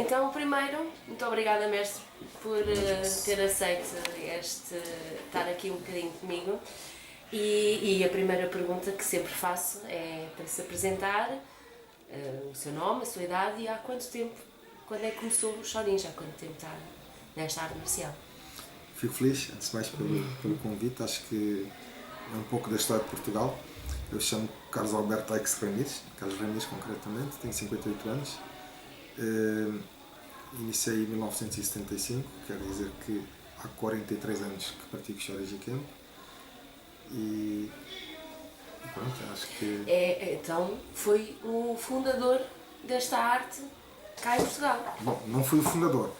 Então, primeiro, muito obrigada, mestre, por ter aceito estar aqui um bocadinho comigo. E a primeira pergunta que sempre faço é para se apresentar, o seu nome, a sua idade e há quanto tempo, quando é que começou o Chorinhos, há quanto tempo está nesta arte marcial? Fico feliz, antes de mais, pelo convite. Acho que é um pouco da história de Portugal. Eu chamo Carlos Alberto Aix Carlos Ramírez concretamente, tenho 58 anos. Iniciei em 1975, quer dizer que há 43 anos que pratico Shorin Kempo. E pronto, acho que... Então, foi o fundador desta arte cá em Portugal. Bom, não fui o fundador.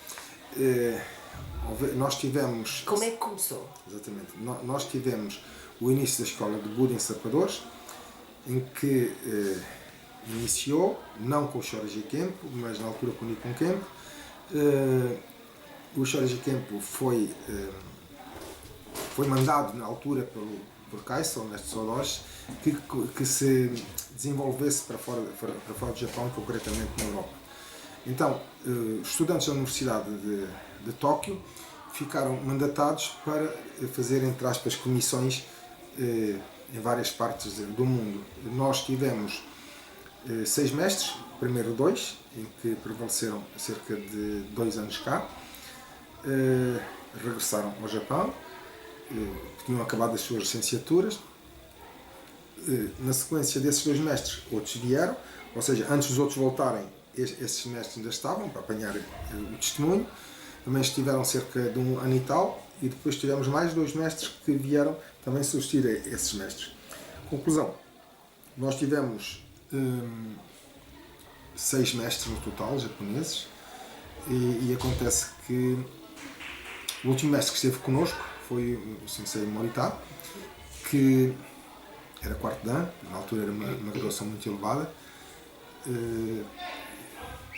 Nós tivemos... Como é que começou? Exatamente. Nós tivemos o início da escola de Buda em Sapadores, em que iniciou, não com o Shorin Kempo, mas na altura com o Nippon Kempo. O Shorin Kempo foi mandado na altura por Kaiso, Mestre Sodoshi, que se desenvolvesse para fora do Japão, concretamente na Europa. Então, estudantes da Universidade de Tóquio ficaram mandatados para fazer, entre aspas, comissões em várias partes do mundo. Nós tivemos 6 mestres, primeiro 2, em que prevaleceram cerca de 2 anos cá, regressaram ao Japão, tinham acabado as suas licenciaturas. Na sequência desses 2 mestres, outros vieram, ou seja, antes dos outros voltarem, esses mestres ainda estavam para apanhar o testemunho. Também estiveram cerca de 1 ano e tal, e depois tivemos mais 2 mestres que vieram também substituir esses mestres. Conclusão, nós tivemos 6 mestres no total, japoneses, e acontece que o último mestre que esteve connosco foi o Sensei Morita, que era 4º dan, na altura era uma graduação muito elevada,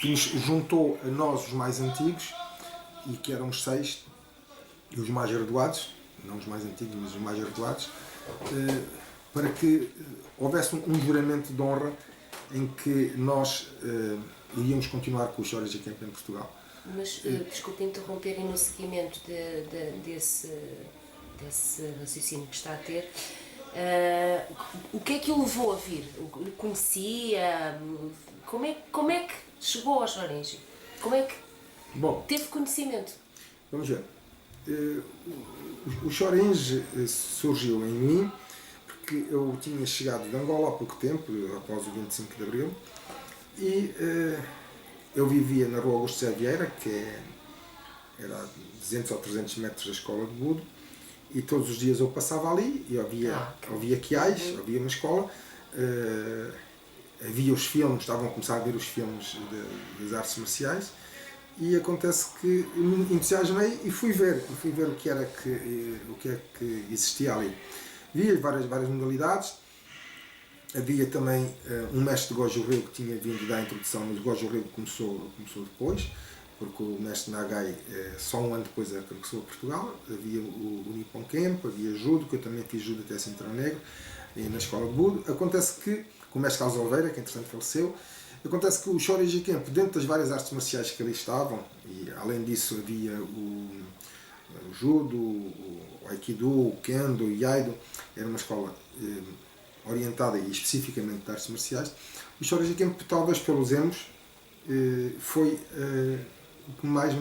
que nos juntou a nós, os mais antigos, e que éramos 6, e os mais graduados, não os mais antigos, mas os mais graduados, para que houvesse um juramento de honra em que nós iríamos continuar com o Shorin Kempo em Portugal. Mas, desculpe interromper, e no seguimento desse raciocínio que está a ter, o que é que o levou a vir? Conhecia? Como é que chegou ao Shorinji? Como é que teve conhecimento? Vamos ver. O Shorinji surgiu em mim porque eu tinha chegado de Angola há pouco tempo, após o 25 de Abril, e eu vivia na rua Augusto Zé Vieira, que era a 200 ou 300 metros da escola de Budo, e todos os dias eu passava ali e havia quiais, havia uma escola, havia os filmes, estavam a começar a ver os filmes das artes marciais, e acontece que me entusiasmei e fui ver o que é que existia ali. Havia várias modalidades. Havia também um mestre de Goju Ryu que tinha vindo dar a introdução, mas o Goju Ryu começou depois, porque o mestre Nagai só 1 ano depois regressou a Portugal. Havia o Nippon Kempo, havia Judo, que eu também fiz Judo até Cinturão Negro, na escola de Budo. Acontece que, com o mestre Carlos Oliveira, que entretanto faleceu, acontece que o Shorin Kempo, dentro das várias artes marciais que ali estavam, e além disso havia o Judo, o Aikido, o Kendo, o Iaido, era uma escola orientada e especificamente de artes marciais. O Shorin Kempo, talvez pelos anos, foi o que mais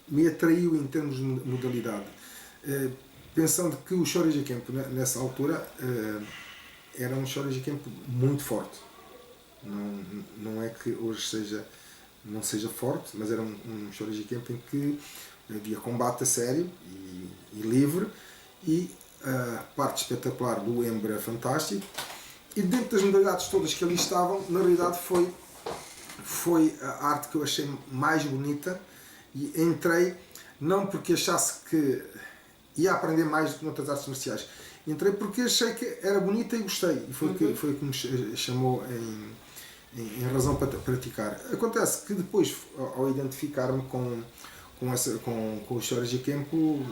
me atraiu em termos de modalidade. Pensando que o Shorin Kempo, nessa altura, era um Shorin Kempo muito forte. Não é que hoje não seja forte, mas era um Shorin Kempo em que havia combate a sério e livre, e a parte espetacular do Embra era fantástico, e dentro das modalidades todas que ali estavam, na realidade foi a arte que eu achei mais bonita, e entrei não porque achasse que ia aprender mais do que noutras artes marciais, entrei porque achei que era bonita e gostei, e foi o que me chamou em razão para praticar. Acontece que depois, ao identificar-me com o Shorin Kempo,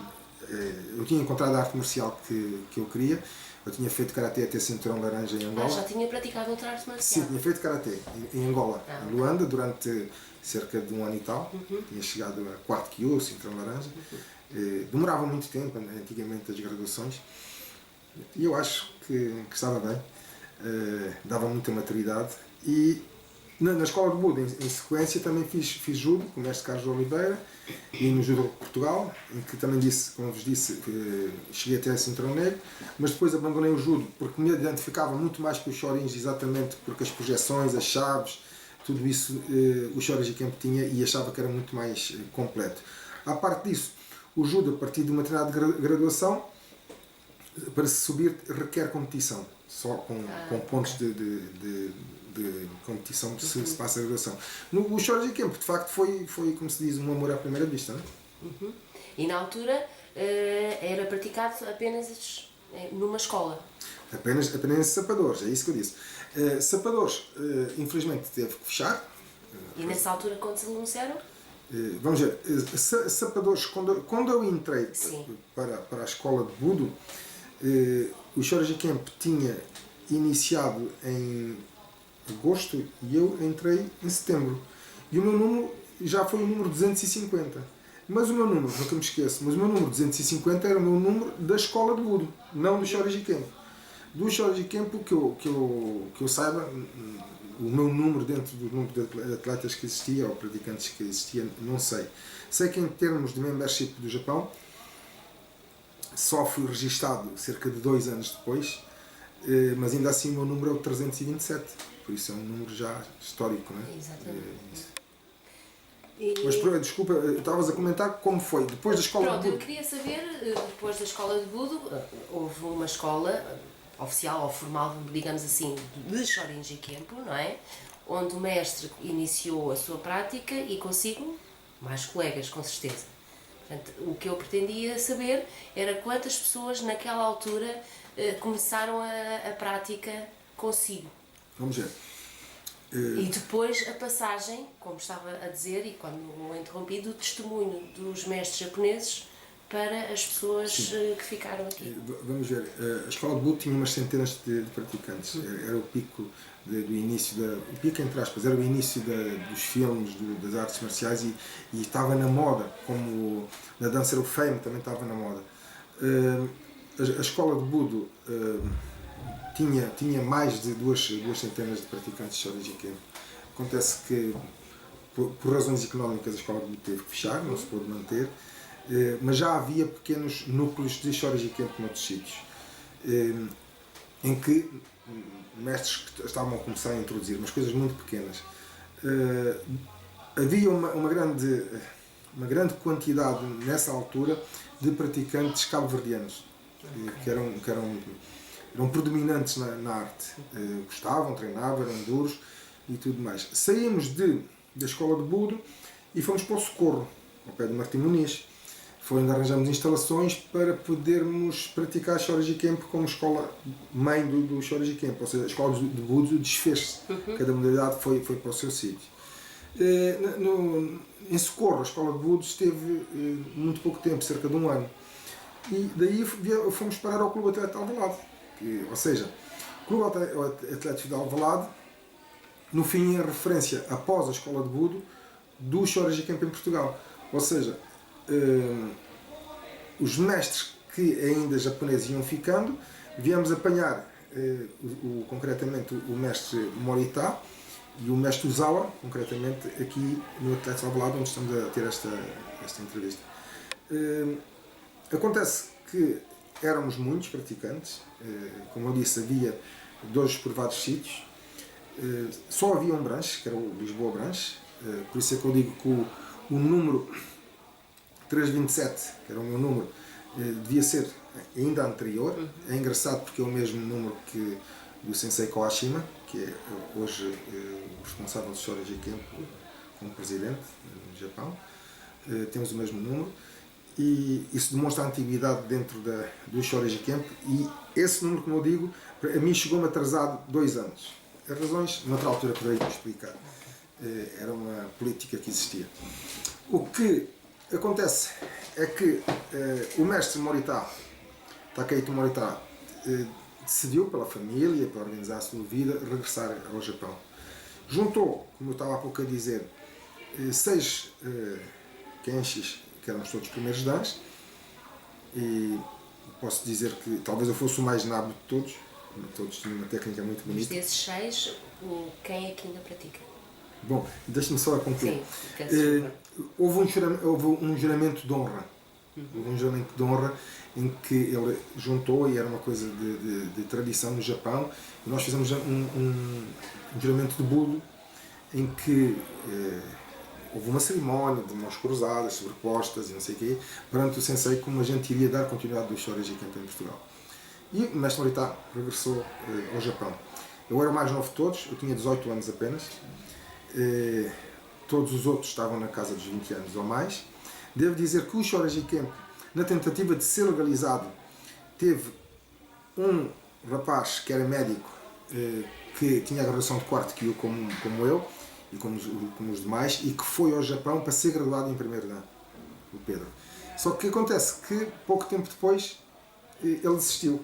eu tinha encontrado a arte marcial que eu queria, Eu tinha feito karatê até cinturão laranja em Angola. Já tinha praticado outra arte marcial? Sim, tinha feito karatê em Angola, em Luanda, durante cerca de 1 ano e tal. Tinha chegado a quarto kyu, cinturão laranja. Demorava muito tempo, antigamente, as graduações. E eu acho que estava bem. Dava muita maturidade. E na escola de Buda, em sequência, também fiz judo com o mestre Carlos Oliveira e no Judo Portugal, em que também disse, como vos disse, cheguei até a cinturão negro, mas depois abandonei o judo porque me identificava muito mais com os shorins, exatamente porque as projeções, as chaves, tudo isso o Shorinji Kempo tinha, e achava que era muito mais completo. À parte disso, o judo, a partir de uma determinada graduação, para se subir requer competição, só com pontos de competição se passa a graduação. O Shorinji Kempo, de facto, foi, como se diz, um amor à primeira vista, não é? E na altura era praticado apenas numa escola? Apenas em sapadores, é isso que eu disse. Sapadores, infelizmente, teve que fechar. E nessa altura, quando se anunciaram? Vamos ver, sapadores, quando eu entrei para a escola de Budo, o Shorinji Kempo tinha iniciado em agosto e eu entrei em setembro. E o meu número já foi o número 250. Mas o meu número, nunca me esqueço, mas o meu número 250 era o meu número da escola de Budo, não do Shorinji Kempo. Do Shorinji Kempo, que eu saiba, o meu número dentro do número de atletas que existia, ou praticantes que existia, não sei. Sei que em termos de membership do Japão, só fui registado cerca de 2 anos depois, mas ainda assim o meu número é o 327, por isso é um número já histórico, não é? Exatamente. Mas desculpa, estavas a comentar como foi, depois da escola Pronto, de Budo. eu queria saber, depois da escola de Budo, houve uma escola oficial ou formal, digamos assim, de Shorinji Kempo, não é? Onde o mestre iniciou a sua prática e consigo mais colegas, com certeza. Portanto, o que eu pretendia saber era quantas pessoas naquela altura começaram a prática consigo. Vamos ver. E depois a passagem, como estava a dizer, e quando o interrompi, do testemunho dos mestres japoneses para as pessoas que ficaram aqui. Vamos ver, a escola de Budo tinha umas centenas de praticantes. Era o pico do início, o pico entre aspas, era o início dos filmes, das artes marciais, e estava na moda, como na dança era o fame, também estava na moda. A escola de Budo tinha mais de duas centenas de praticantes de Shorinji Kempo. Acontece que, por razões económicas, a escola de Budo teve que fechar, não se pôde manter, mas já havia pequenos núcleos de Shorinji Kempo noutros sítios, em que mestres que estavam a começar a introduzir, mas coisas muito pequenas. Havia uma grande quantidade, nessa altura, de praticantes cabo-verdianos, que eram predominantes na arte. Gostavam, treinavam, eram duros e tudo mais. Saímos da escola de Budo e fomos para o Socorro, ao pé de Martim Muniz. Foi onde arranjamos instalações para podermos praticar Shorinji Kempo como escola-mãe do Shorinji Kempo, ou seja, a escola de Budo desfez-se. Cada modalidade foi para o seu sítio. Em Socorro, a escola de Budo esteve muito pouco tempo, cerca de 1 ano. E daí fomos parar ao Clube Atlético de Alvalade. Ou seja, o Clube Atlético de Alvalade, no fim, é referência, após a escola de Budo, do Shorinji Kempo em Portugal. Ou seja, os mestres que ainda japoneses iam ficando, viemos apanhar concretamente o mestre Morita e o mestre Uzawa, concretamente aqui no Atlético de Alvalade, onde estamos a ter esta entrevista. Acontece que éramos muitos praticantes, como eu disse, havia 2 por vários sítios, só havia um branche, que era o Lisboa Branche, por isso é que eu digo que o número 327, que era o meu número, devia ser ainda anterior. É engraçado porque é o mesmo número que do Sensei Kawashima, que é hoje o responsável do Shorinji Kempo como presidente no Japão. Temos o mesmo número. E isso demonstra a antiguidade dentro do Shorinji Kempo, e esse número, como eu digo, a mim chegou-me atrasado 2 anos. As razões, noutra altura poderei explicar. Era uma política que existia. O que acontece é que o mestre Morita, Takehito Morita, decidiu, pela família, para organizar a sua vida, regressar ao Japão. Juntou, como eu estava há pouco a dizer, 6 kenshis, que éramos todos primeiros dans, e posso dizer que talvez eu fosse o mais nabo de todos. Todos tinham uma técnica muito bonita. Mas desses 6, quem é que ainda pratica? Bom, deixe-me só a concluir. Sim, houve um juramento de honra. Houve um juramento de honra em que ele juntou, e era uma coisa de tradição no Japão, e nós fizemos um juramento de budo em que houve uma cerimónia de mãos cruzadas, sobrepostas e não sei o quê, perante o sensei, como a gente iria dar continuidade do Shoreji Kempo em Portugal. E o mestre Morita regressou ao Japão. Eu era o mais novo de todos, eu tinha 18 anos apenas. Todos os outros estavam na casa dos 20 anos ou mais. Devo dizer que o Shoreji Kempo, na tentativa de ser legalizado, teve um rapaz que era médico, que tinha a graduação de quarto Kyu como eu e como os demais, e que foi ao Japão para ser graduado em primeiro dan, o Pedro. Só que acontece que pouco tempo depois ele desistiu.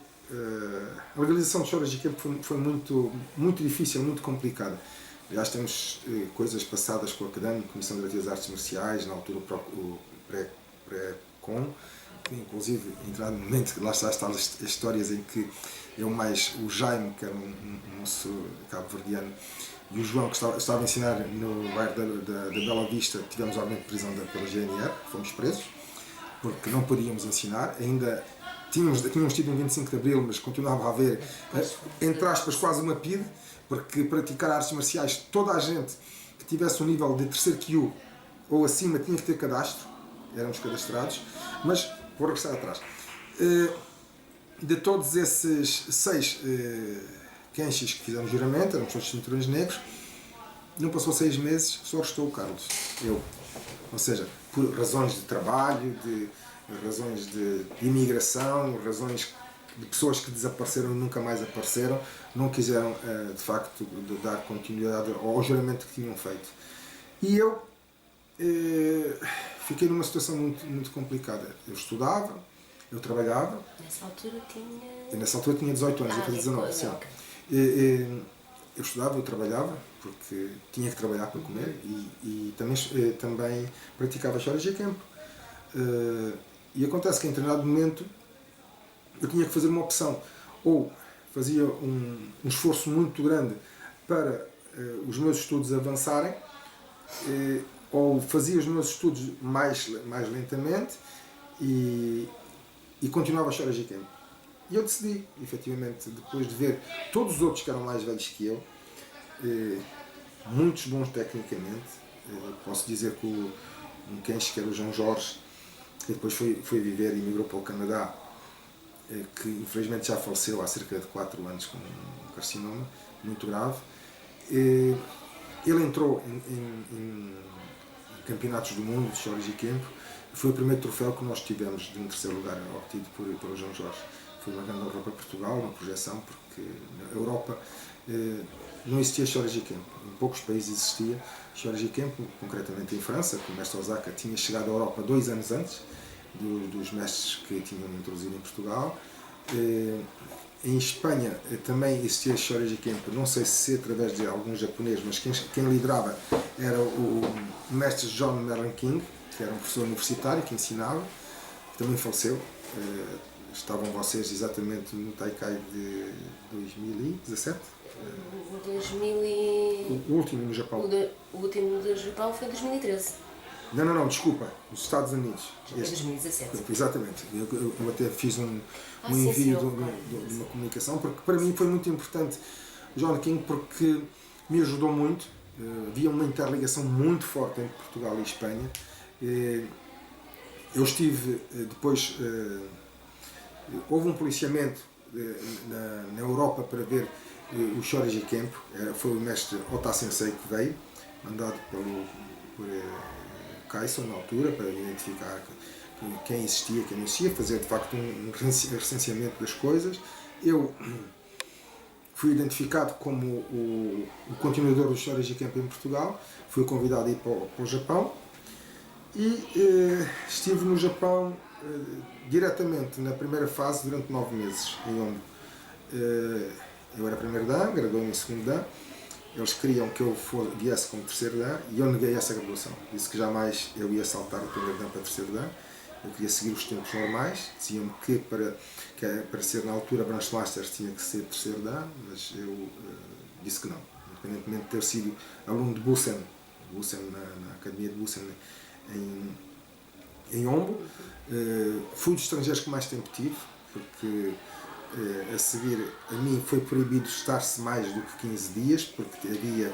A legalização do Shoreji Kempo foi muito, muito difícil, muito complicada. Já temos coisas passadas com a CADAM, Comissão Diretiva das Artes Marciais, na altura o pré-com, inclusive entrar no momento que lá está as histórias em que o Jaime, que era um moço cabo-verdiano, e o João, que estava a ensinar no bairro da Bela Vista, tivemos ordem de prisão pela GNR, fomos presos, porque não podíamos ensinar, ainda tínhamos tido um 25 de Abril, mas continuava a haver, entre aspas, quase uma PIDE, porque praticar artes marciais, toda a gente que tivesse um nível de terceiro Kyu ou acima tinha que ter cadastro, éramos cadastrados, mas vou regressar atrás. De todos esses 6 kenshis que fizemos juramento, éramos todos cinturões negros, não passou 6 meses, só restou o Carlos, eu. Ou seja, por razões de trabalho, razões de imigração, razões de pessoas que desapareceram e nunca mais apareceram, não quiseram de facto dar continuidade ao juramento que tinham feito. E eu fiquei numa situação muito, muito complicada. Eu estudava, eu trabalhava. Nessa altura tinha 18 anos, eu fazia 19. Sim. Eu estudava, eu trabalhava, porque tinha que trabalhar para comer, e também praticava Shoreji Kempo. E acontece que em determinado momento eu tinha que fazer uma opção. Ou fazia um esforço muito grande para os meus estudos avançarem, ou fazia os meus estudos mais lentamente e continuava a Shoreji Kempo. E eu decidi, efetivamente, depois de ver todos os outros que eram mais velhos que eu, muitos bons tecnicamente, posso dizer que um Kenshi, que era o João Jorge, que depois foi viver e migrou para o Canadá, que infelizmente já faleceu há cerca de 4 anos com um carcinoma muito grave. Ele entrou em campeonatos do mundo de Shoreji Kempo. Foi o primeiro troféu que nós tivemos de um terceiro lugar obtido pelo João Jorge. Foi uma grande honra para Portugal, uma projeção, porque na Europa não existia Shoreji Kempo. Em poucos países existia Shoreji Kempo, concretamente em França, que o mestre Osaka tinha chegado à Europa 2 anos antes dos mestres que tinham introduzido em Portugal. Em Espanha também existia Shoreji Kempo, não sei se através de algum japonês, mas quem liderava era o mestre John Merlin King, que era um professor universitário que ensinava, que também faleceu. Estavam vocês exatamente no Taikai de 2017? O último no Japão. O último do Japão foi em 2013. Não, desculpa, nos Estados Unidos. Em 2017. Exatamente. Eu até fiz um envio de uma comunicação, porque para mim foi muito importante John King, porque me ajudou muito. Havia uma interligação muito forte entre Portugal e Espanha. Eu estive depois. Houve um policiamento na Europa para ver o Shoreji Kempo. Foi o mestre Ota Sensei que veio, mandado por Kaison na altura, para identificar quem existia, quem não existia, fazer de facto um recenseamento das coisas. Eu fui identificado como o continuador do Shoreji Kempo em Portugal, fui convidado a ir para o Japão e estive no Japão diretamente na primeira fase durante 9 meses, em onde eu era primeiro dan, graduei-me em segundo dan. Eles queriam que eu viesse como terceiro dan e eu neguei essa graduação. Disse que jamais eu ia saltar do primeiro dan para o terceiro dan. Eu queria seguir os tempos normais. Diziam-me que para ser na altura Branch Masters tinha que ser terceiro dan, mas eu disse que não. Independentemente de ter sido aluno de Bussen na Academia de Bussen em Ombo, fui dos estrangeiros que mais tempo tive, porque a seguir a mim foi proibido estar-se mais do que 15 dias, porque havia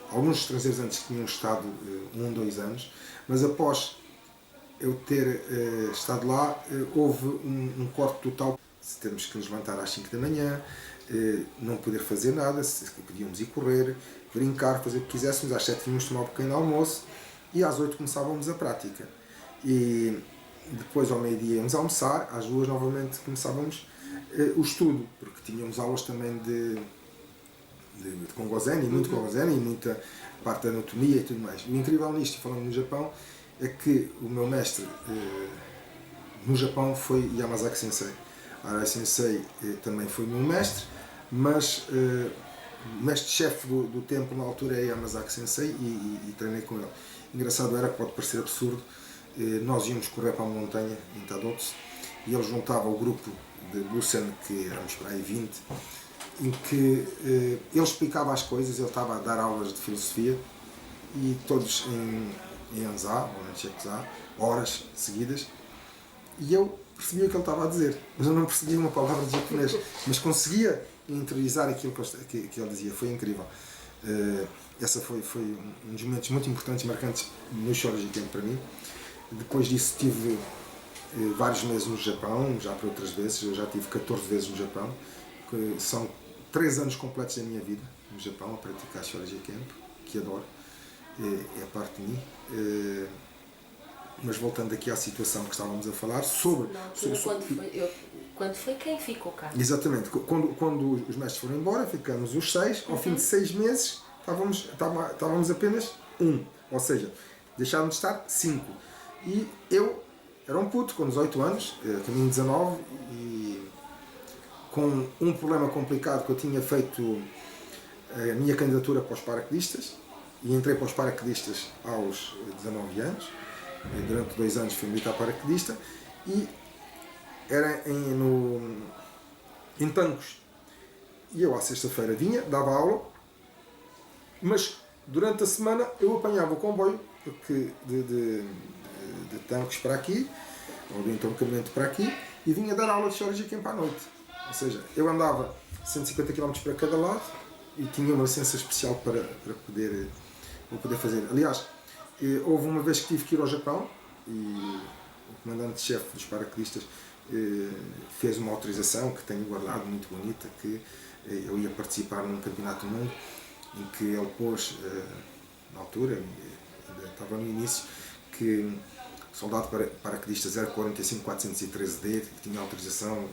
alguns estrangeiros antes que tinham estado 2 anos, mas após eu ter estado lá, houve um corte total. Temos que nos levantar às 5 da manhã, não poder fazer nada, podíamos ir correr, brincar, fazer o que quiséssemos, às 7 tínhamos de tomar um pequeno almoço e às 8 começávamos a prática. E depois ao meio-dia íamos almoçar, às 2 novamente começávamos o estudo, porque tínhamos aulas também de Kongozeni, muito Kongozeni e muita parte da anatomia e tudo mais. O incrível nisto, falando no Japão, é que o meu mestre no Japão foi Yamazaki Sensei. Arai Sensei também foi meu mestre, mas o mestre-chefe do templo na altura é Yamazaki Sensei e treinei com ele. Engraçado era que pode parecer absurdo, nós íamos correr para a montanha em Tadotsu e ele juntava o grupo de Bussen, que éramos para aí 20, em que ele explicava as coisas, ele estava a dar aulas de filosofia e todos em Anzá, ou em Shekuzá, horas seguidas, e eu percebia o que ele estava a dizer, mas eu não percebia uma palavra de japonês, mas conseguia interiorizar aquilo que ele dizia. Foi incrível. Essa foi um dos momentos muito importantes, marcantes no Shorinji Camp para mim. Depois disso tive vários meses no Japão, já por outras vezes. Eu já tive 14 vezes no Japão, que são 3 anos completos da minha vida no Japão a praticar Shorinji Camp, que adoro, é parte de mim. Mas voltando aqui à situação que estávamos a falar sobre... Quando foi quem ficou cá? Exatamente, quando os mestres foram embora, ficamos os 6, ao fim de 6 meses estávamos apenas 1, ou seja, deixaram de estar 5. E eu era um puto com 18 anos, caminho 19, e com um problema complicado, que eu tinha feito a minha candidatura para os paraquedistas, e entrei para os paraquedistas aos 19 anos, durante 2 anos fui militar paraquedista, e era em Tancos. E eu à sexta-feira vinha, dava aula, mas durante a semana eu apanhava o comboio de Tancos para aqui, ou do entroncamento para aqui, e vinha dar aula de Shorinji Camp à noite. Ou seja, eu andava 150 km para cada lado e tinha uma licença especial para poder fazer. Aliás, houve uma vez que tive que ir ao Japão e o comandante-chefe dos paraquedistas fez uma autorização que tenho guardado, muito bonita, que eu ia participar num campeonato do mundo em que ele pôs, na altura, ainda estava no início, que o soldado paraquedista 045413D tinha autorização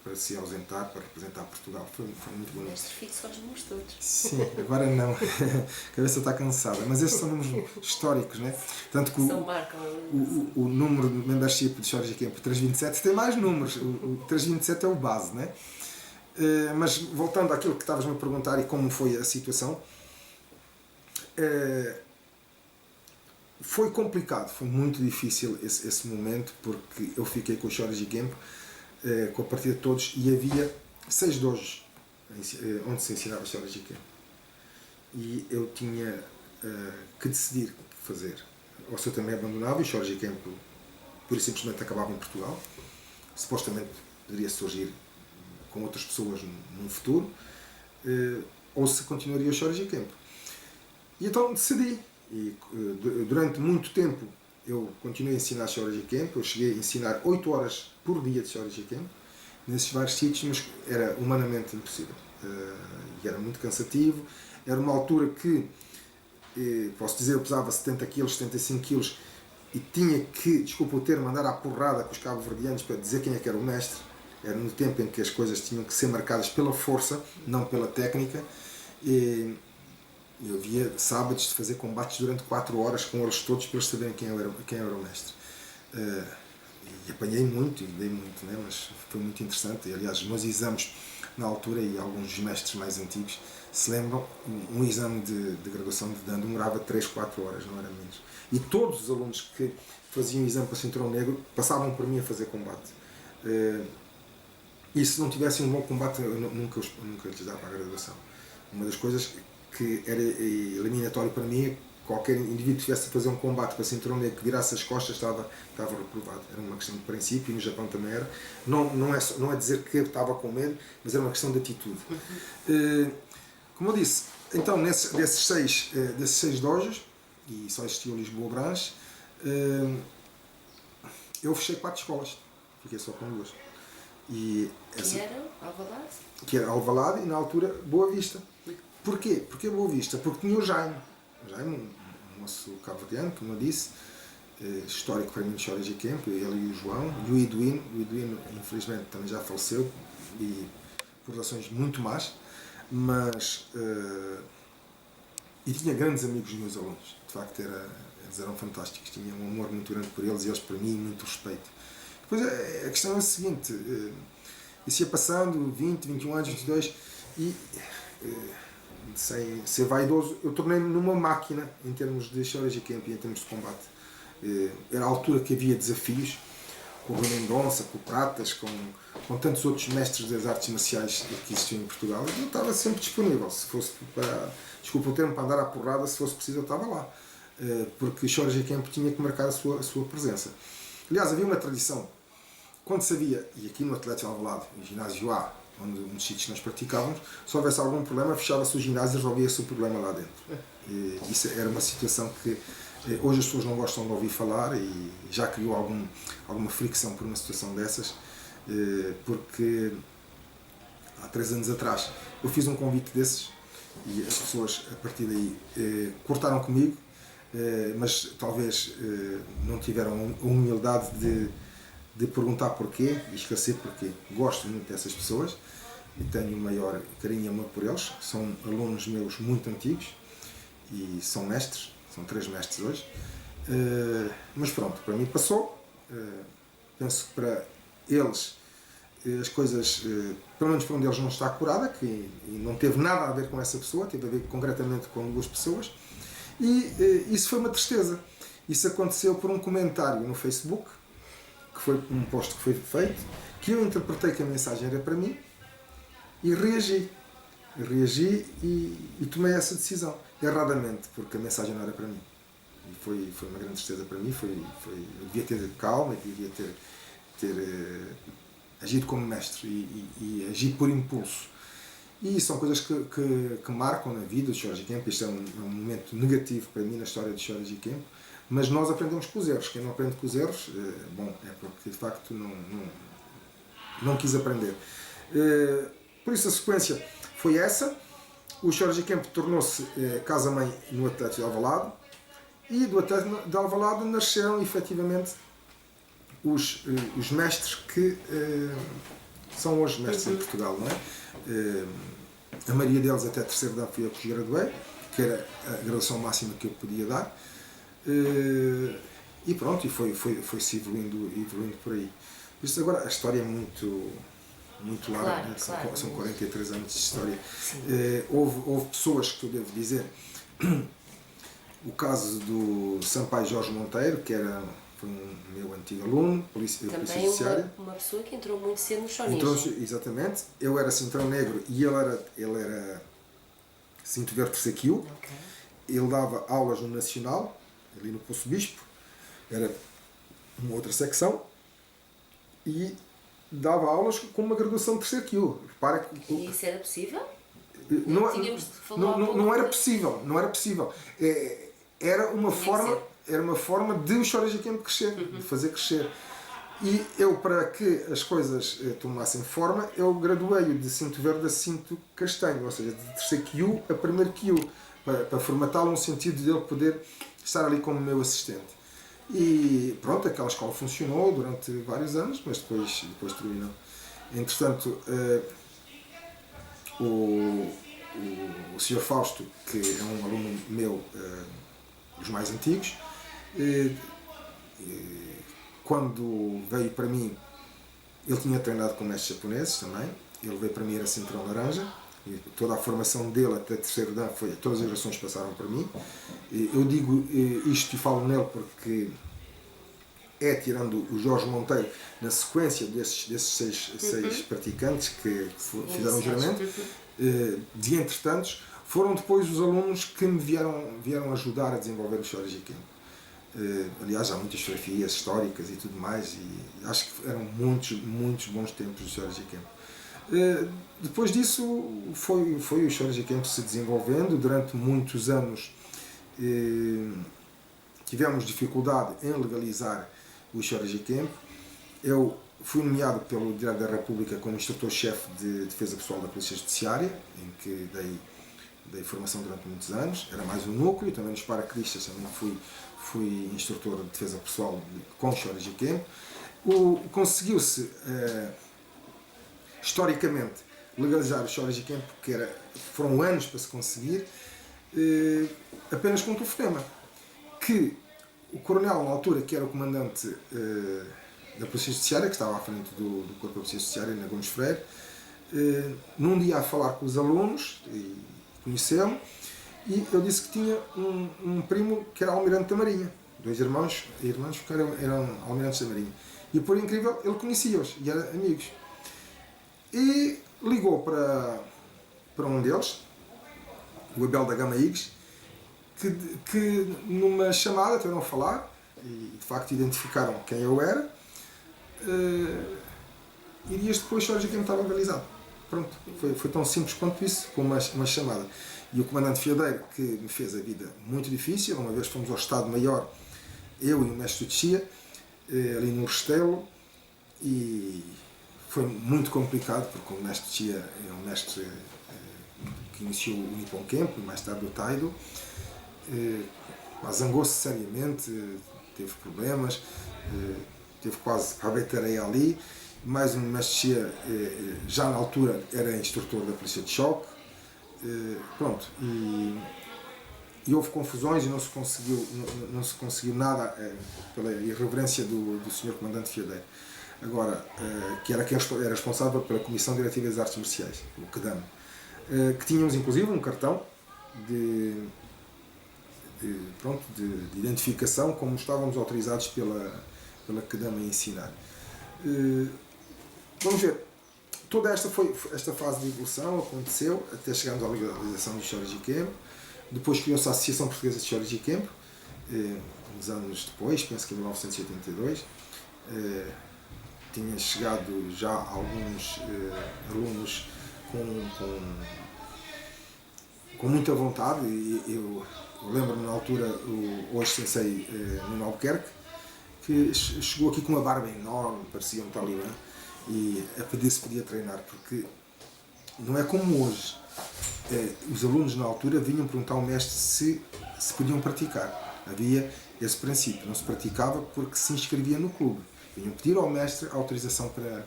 para se ausentar, para representar Portugal. Foi muito bonito. Mestre fixo só os números todos. Sim, agora não. A cabeça está cansada. Mas esses são números históricos, né? Tanto que o número de membership de Shorinji Camp 327 tem mais números. O 327 é o base, né? Mas voltando àquilo que estavas-me a perguntar e como foi a situação, foi complicado, foi muito difícil esse momento, porque eu fiquei com o Shorinji Camp, com a partida de todos, e havia 6 dojos onde se ensinava Shorinji Camp. E eu tinha que decidir o que fazer. Ou se eu também abandonava e o Shorinji Camp pura e simplesmente acabava em Portugal, supostamente poderia surgir com outras pessoas num futuro, ou se continuaria o Shorinji Camp. E então decidi. E durante muito tempo eu continuei a ensinar Shorinji Camp. Eu cheguei a ensinar 8 horas por dia de Shorinji Camp nesses vários sítios, mas era humanamente impossível. E era muito cansativo. Era uma altura que, posso dizer, eu pesava 70 kg, 75 kg e tinha que, desculpa o termo, andar à porrada com os cabo-verdianos para dizer quem é que era o mestre. Era no tempo em que as coisas tinham que ser marcadas pela força, não pela técnica. Eu havia sábados de fazer combates durante 4 horas com eles todos para eles saberem quem era o mestre. e apanhei muito e dei muito, né? Mas foi muito interessante. E, aliás, os meus exames na altura, e alguns dos mestres mais antigos se lembram, um exame de graduação de dano demorava 3, 4 horas, não era menos. E todos os alunos que faziam o exame para cinturão negro passavam por mim a fazer combate. E se não tivessem um bom combate, eu nunca lhes dava a graduação. Uma das coisas que era eliminatório para mim é qualquer indivíduo que tivesse a fazer um combate para cinturão negro que virasse as costas estava reprovado. Era uma questão de princípio, e no Japão também era. Não é dizer que eu estava com medo, mas era uma questão de atitude. Como eu disse, então desses seis dojos, e só existiu Lisboa Branche, eu fechei 4 escolas, fiquei só com 2. Que era Alvalade? Que era Alvalade e na altura Boa Vista. Porquê? Porque Boa Vista? Porque tinha o Jaime, um moço cabo-verdiano, como eu disse, histórico para mim de História de Campo, ele e o João, e o Eduino infelizmente também já faleceu, e por razões muito más, mas e tinha grandes amigos dos meus alunos, de facto eles eram fantásticos, tinha um amor muito grande por eles e eles por mim, muito respeito. Depois a questão é a seguinte, isso ia passando 20, 21 anos, 22, e sem ser vaidoso, eu tornei-me numa máquina em termos de História de Campo e em termos de combate. Era a altura que havia desafios, com o Rui Mendonça, com o Pratas, com tantos outros mestres das artes marciais que existiam em Portugal. Eu estava sempre disponível, se fosse para, desculpa o termo, para andar à porrada, se fosse preciso eu estava lá, porque História de Campo tinha que marcar a sua presença. Aliás, havia uma tradição, quando se havia, e aqui no Atlético de Alvalade, no ginásio A, onde uns sítios nós praticávamos, se houvesse algum problema, fechava-se o ginásio e resolvia-se o problema lá dentro. E isso era uma situação que hoje as pessoas não gostam de ouvir falar, e já criou alguma fricção por uma situação dessas, porque há 3 anos atrás eu fiz um convite desses e as pessoas a partir daí cortaram comigo, mas talvez não tiveram a humildade de perguntar porquê e esclarecer porquê. Gosto muito dessas pessoas e tenho o maior carinho e amor por eles. São alunos meus muito antigos e são mestres, são 3 mestres hoje. Mas pronto, para mim passou. Penso que para eles as coisas, pelo menos para um deles não está curada, que não teve nada a ver com essa pessoa, teve a ver concretamente com 2 pessoas. E isso foi uma tristeza. Isso aconteceu por um comentário no Facebook, que foi um post que foi feito, que eu interpretei que a mensagem era para mim e reagi. E tomei essa decisão, erradamente, porque a mensagem não era para mim. E foi uma grande tristeza para mim. Eu devia ter calma, devia ter agido como mestre e agir por impulso. E são coisas que marcam na vida de Jorge Campo. Isto é um momento negativo para mim na história de Jorge Campo. Mas nós aprendemos com os erros. Quem não aprende com os erros, é porque de facto não quis aprender. Por isso a sequência foi essa. O Jorge Campo tornou-se casa-mãe no Atlético de Alvalade, e do Atlético de Alvalade nasceram efetivamente os mestres que são hoje mestres em Portugal, não é? A maioria deles até terceiro dan fui eu que os graduei, que era a graduação máxima que eu podia dar. E pronto, e foi-se evoluindo por aí. Isto agora, a história é muito larga, claro, né? claro. São 43 anos de história. Houve pessoas que eu devo dizer, o caso do Sampaio Jorge Monteiro, que foi um meu antigo aluno, polícia judiciária. Uma pessoa que entrou muito cedo no shonismo. Exatamente, eu era cinturão negro e ele era cinto verde terceiro Kyu. Okay. Ele dava aulas no Nacional, ali no Poço Bispo, era uma outra secção, e dava aulas com uma graduação de terceiro Kyu. Repara que E isso era possível? Não era possível. Era uma forma de o Jorge Campo crescer, de fazer crescer. E eu, para que as coisas tomassem forma, eu graduei-o de cinto verde a cinto castanho, ou seja, de terceiro Kyu a primeiro Kyu, para formatá-lo no sentido de ele poder estar ali como meu assistente. E pronto, aquela escola funcionou durante vários anos, mas depois terminou. Entretanto, o Sr. Fausto, que é um aluno meu, dos mais antigos, quando veio para mim, ele tinha treinado com mestres japoneses também. Ele veio para mim, era cinturão laranja. E toda a formação dele até terceiro dan, todas as gerações passaram por mim. Eu digo isto e falo nele porque tirando o Jorge Monteiro, na sequência desses seis praticantes que fizeram o juramento, de entretantos, foram depois os alunos que me vieram ajudar a desenvolver o Shorinji Kempo. Aliás, há muitas fotografias históricas e tudo mais, e acho que eram muitos bons tempos do Shorinji Kempo. Depois disso foi o Shorinji Kempo se desenvolvendo. Durante muitos anos tivemos dificuldade em legalizar o Shorinji Kempo. Eu fui nomeado pelo Diretor da República como instrutor-chefe de Defesa Pessoal da Polícia Judiciária, em que dei formação durante muitos anos. Era mais um núcleo, também nos paraquedistas também fui instrutor de Defesa Pessoal com Shorinji Kempo. Conseguiu-se historicamente legalizar o Shorinji Kempo, porque foram anos para se conseguir, apenas com um telefonema, que o coronel, na altura, que era o comandante da Polícia Judiciária, que estava à frente do Corpo da Polícia Judiciária, na Gomes Freire, num dia a falar com os alunos e conhecê-lo, e eu disse que tinha um primo que era almirante da Marinha, dois irmãos que eram almirantes da Marinha, e por incrível, ele conhecia-os e eram amigos. E ligou para um deles, o Abel da Gama Higgs, que numa chamada tiveram a falar e de facto identificaram quem eu era, e dias depois o Shorinji Kempo estava legalizado. Pronto, foi tão simples quanto isso, com uma chamada. E o comandante Fiadeiro, que me fez a vida muito difícil, uma vez fomos ao Estado-Maior, eu e o mestre Tchia, ali no Restelo, e foi muito complicado, porque o mestre Tchia é um mestre que iniciou o Nippon Kempo, mais tarde o Taido. Zangou-se seriamente, teve problemas, teve quase a beitareia ali. Mais um mestre Tchia, já na altura era instrutor da polícia de choque. Pronto, e houve confusões e não se conseguiu nada pela irreverência do senhor comandante Fiadeiro. Agora, que era quem era responsável pela Comissão Diretiva das Artes Marciais, o CDAM, que tínhamos inclusive um cartão de identificação, como estávamos autorizados pela CDAM a ensinar. Vamos ver, toda esta fase de evolução aconteceu até chegarmos à legalização do Shorinji Kempo. Depois criou-se a Associação Portuguesa de Shorinji Kempo, uns anos depois, penso que em 1982. Tinha chegado já alguns alunos com muita vontade, e eu lembro-me na altura o hoje sensei Nuno Albuquerque, que chegou aqui com uma barba enorme, parecia um talibã, e a pedir se podia treinar, porque não é como hoje. Os alunos na altura vinham perguntar ao mestre se podiam praticar. Havia esse princípio, não se praticava porque se inscrevia no clube. Vinham pedir ao mestre autorização para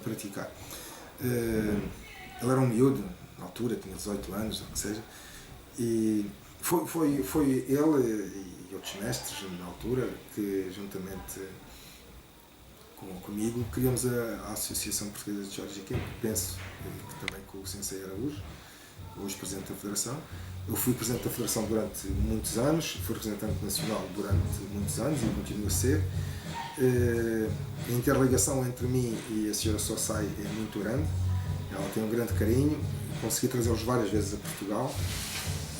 praticar. Ele era um miúdo, na altura, tinha 18 anos, ou o que seja, e foi ele e outros mestres na altura que, juntamente comigo, criamos a Associação Portuguesa de Shorinji Kempo. Penso que também com o Sensei Araújo, hoje Presidente da Federação. Eu fui Presidente da Federação durante muitos anos, fui representante nacional durante muitos anos e continuo a ser. A interligação entre mim e a Sra. Sosai é muito grande, ela tem um grande carinho, consegui trazê-los várias vezes a Portugal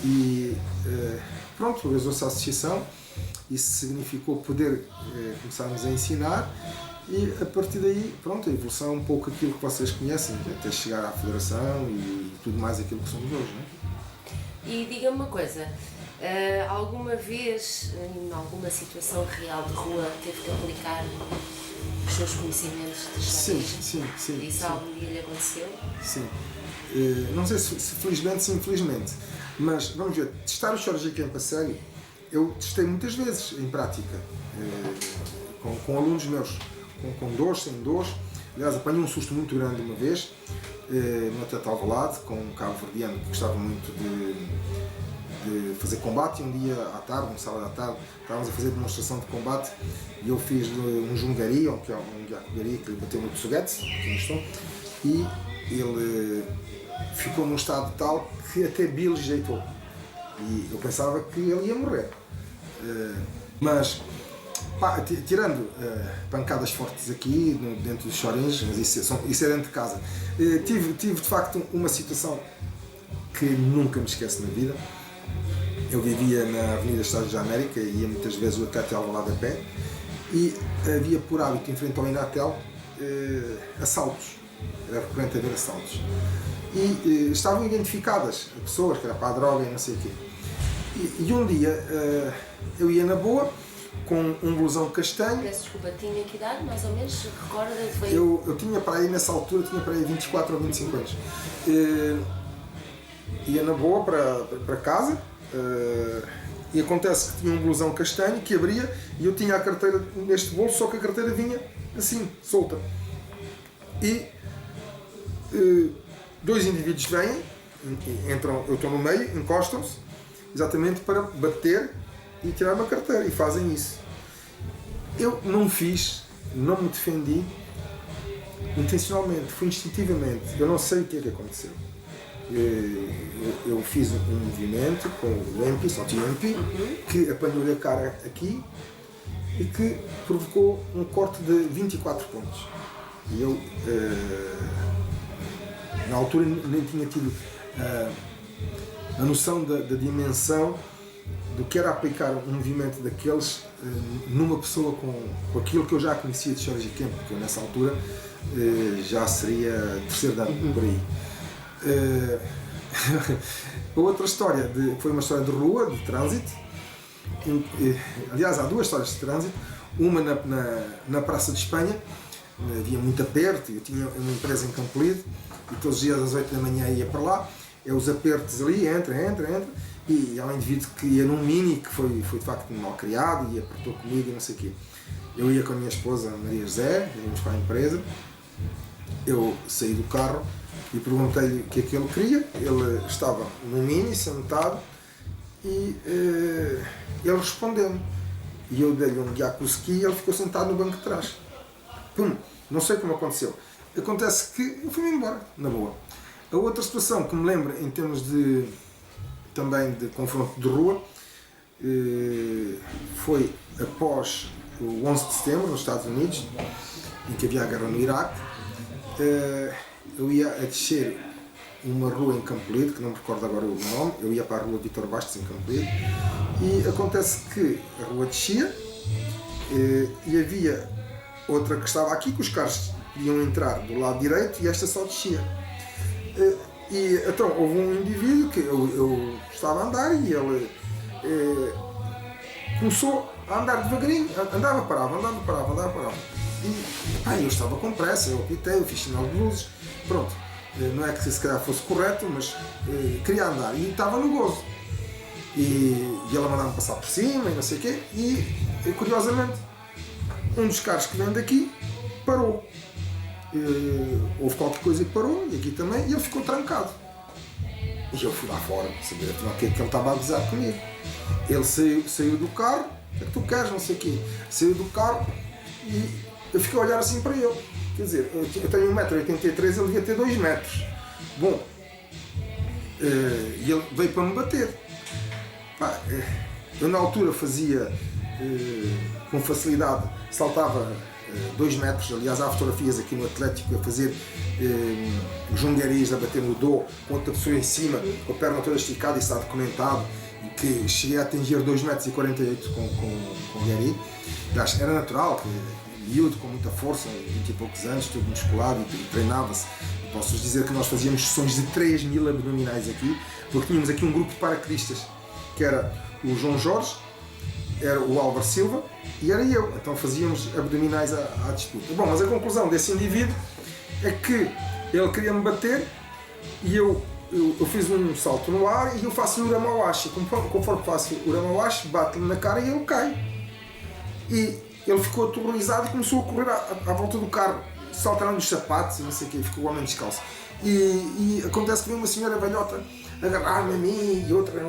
e pronto, organizou-se a associação. Isso significou poder começarmos a ensinar, e a partir daí, pronto, a evolução é um pouco aquilo que vocês conhecem, até chegar à Federação e tudo mais aquilo que somos hoje, não é? E diga-me uma coisa, alguma vez, em alguma situação real de rua, teve que aplicar os seus conhecimentos de Shorinji? Sim. Isso algum dia lhe aconteceu? Sim. Não sei se felizmente, se infelizmente, mas vamos ver, testar o Shorinji Kempo a sério, eu testei muitas vezes em prática, com alunos meus, com dores, sem dores. Aliás, apanhei um susto muito grande uma vez, no Hotel Alvalade, com um cabo-verdiano que gostava muito de fazer combate, e um dia à tarde, um sábado à tarde, estávamos a fazer demonstração de combate e eu fiz um jungari, que é um gyakugari que ele bateu no Tsugetsu, aqui no estômago, e ele ficou num estado tal que até Bill jeitou. E eu pensava que ele ia morrer. Mas, pá, tirando pancadas fortes aqui, dentro dos chorins, mas isso é dentro de casa, tive de facto uma situação que nunca me esqueço na vida. Eu vivia na Avenida Estados da América e ia muitas vezes o Acatel Alvalade a pé, e havia por hábito, em frente ao Inatel, assaltos. Era recorrente haver assaltos. E estavam identificadas pessoas que era para a droga e não sei o quê. E um dia eu ia na boa com um blusão castanho. Peço desculpa, tinha que idade, mais ou menos? Recorda? Foi... Eu tinha para aí, nessa altura, tinha para aí 24 ou 25 anos. Ia na boa para casa, e acontece que tinha um blusão castanho que abria e eu tinha a carteira neste bolso, só que a carteira vinha assim, solta. E dois indivíduos vêm, entram, eu estou no meio, encostam-se, exatamente para bater e tirar uma carteira, e fazem isso. Eu não me defendi intencionalmente, foi instintivamente, eu não sei o que é que aconteceu. Eu fiz um movimento com o MP, só tinha MP, que apanhou-lhe a cara aqui e que provocou um corte de 24 pontos. E eu, na altura, nem tinha tido a noção da dimensão do que era aplicar um movimento daqueles numa pessoa com aquilo que eu já conhecia de Shoryuken Kempo, porque eu nessa altura já seria terceiro dano por aí. A outra história foi uma história de rua, de trânsito. Aliás, há duas histórias de trânsito. Uma na Praça de Espanha, havia muito aperto, eu tinha uma empresa em Campo Lido e todos os dias às 8 da manhã ia para lá. Os apertos ali, entra, e há um indivíduo que ia num Mini que foi de facto mal criado e apertou comigo e não sei o quê. Eu ia com a minha esposa Maria José, íamos para a empresa, eu saí do carro e perguntei-lhe o que é que ele queria. Ele estava num Mini, sentado, e ele respondeu-me. E eu dei-lhe um Gyakuski e ele ficou sentado no banco de trás. Pum! Não sei como aconteceu. Acontece que eu fui-me embora, na boa. A outra situação que me lembro, em termos também de confronto de rua, foi após o 11 de setembro, nos Estados Unidos, em que havia a guerra no Iraque. Eu ia a descer uma rua em Campo Lido, que não me recordo agora o nome, eu ia para a rua Vítor Bastos em Campo Lido, e acontece que a rua descia, e havia outra que estava aqui, que os carros iam entrar do lado direito e esta só descia. E então houve um indivíduo que eu estava a andar e ele começou a andar devagarinho, andava, parava. E pá, eu estava com pressa, eu apitei, eu fiz sinal de luzes, pronto. Não é que se calhar fosse correto, mas queria andar e estava no gozo. E ele mandava-me passar por cima e não sei o quê, e curiosamente um dos carros que vem daqui parou. Houve qualquer coisa que parou, e aqui também, e ele ficou trancado. E eu fui lá fora, saber o que é que ele estava a avisar comigo. Ele saiu do carro, o que é que tu queres, não sei o quê. Saiu do carro e eu fiquei a olhar assim para ele. Quer dizer, eu tenho 1,83m, ele devia ter 2 metros. Bom, e ele veio para me bater. Pá, eu na altura fazia com facilidade, saltava 2 metros, aliás há fotografias aqui no Atlético a fazer jungaris, a bater no do, com outra pessoa em cima, com a perna toda esticada, e está documentado, e que cheguei a atingir 2,48 m com gari. Era natural, que miúdo, com muita força, 20 e poucos anos, tudo musculado, e treinava-se. Posso-vos dizer que nós fazíamos sessões de 3.000 abdominais aqui, porque tínhamos aqui um grupo de paraquedistas, que era o João Jorge, era o Álvaro Silva e era eu, então fazíamos abdominais à disputa. Bom, mas a conclusão desse indivíduo é que ele queria me bater e eu fiz um salto no ar e eu faço o Uramawashi. Conforme faço o Uramawashi, bate-lhe na cara e ele cai. E ele ficou aterrorizado e começou a correr à volta do carro, saltando os sapatos e não sei o quê, ficou o homem descalço. E acontece que vem uma senhora velhota agarrar-me a mim e outra.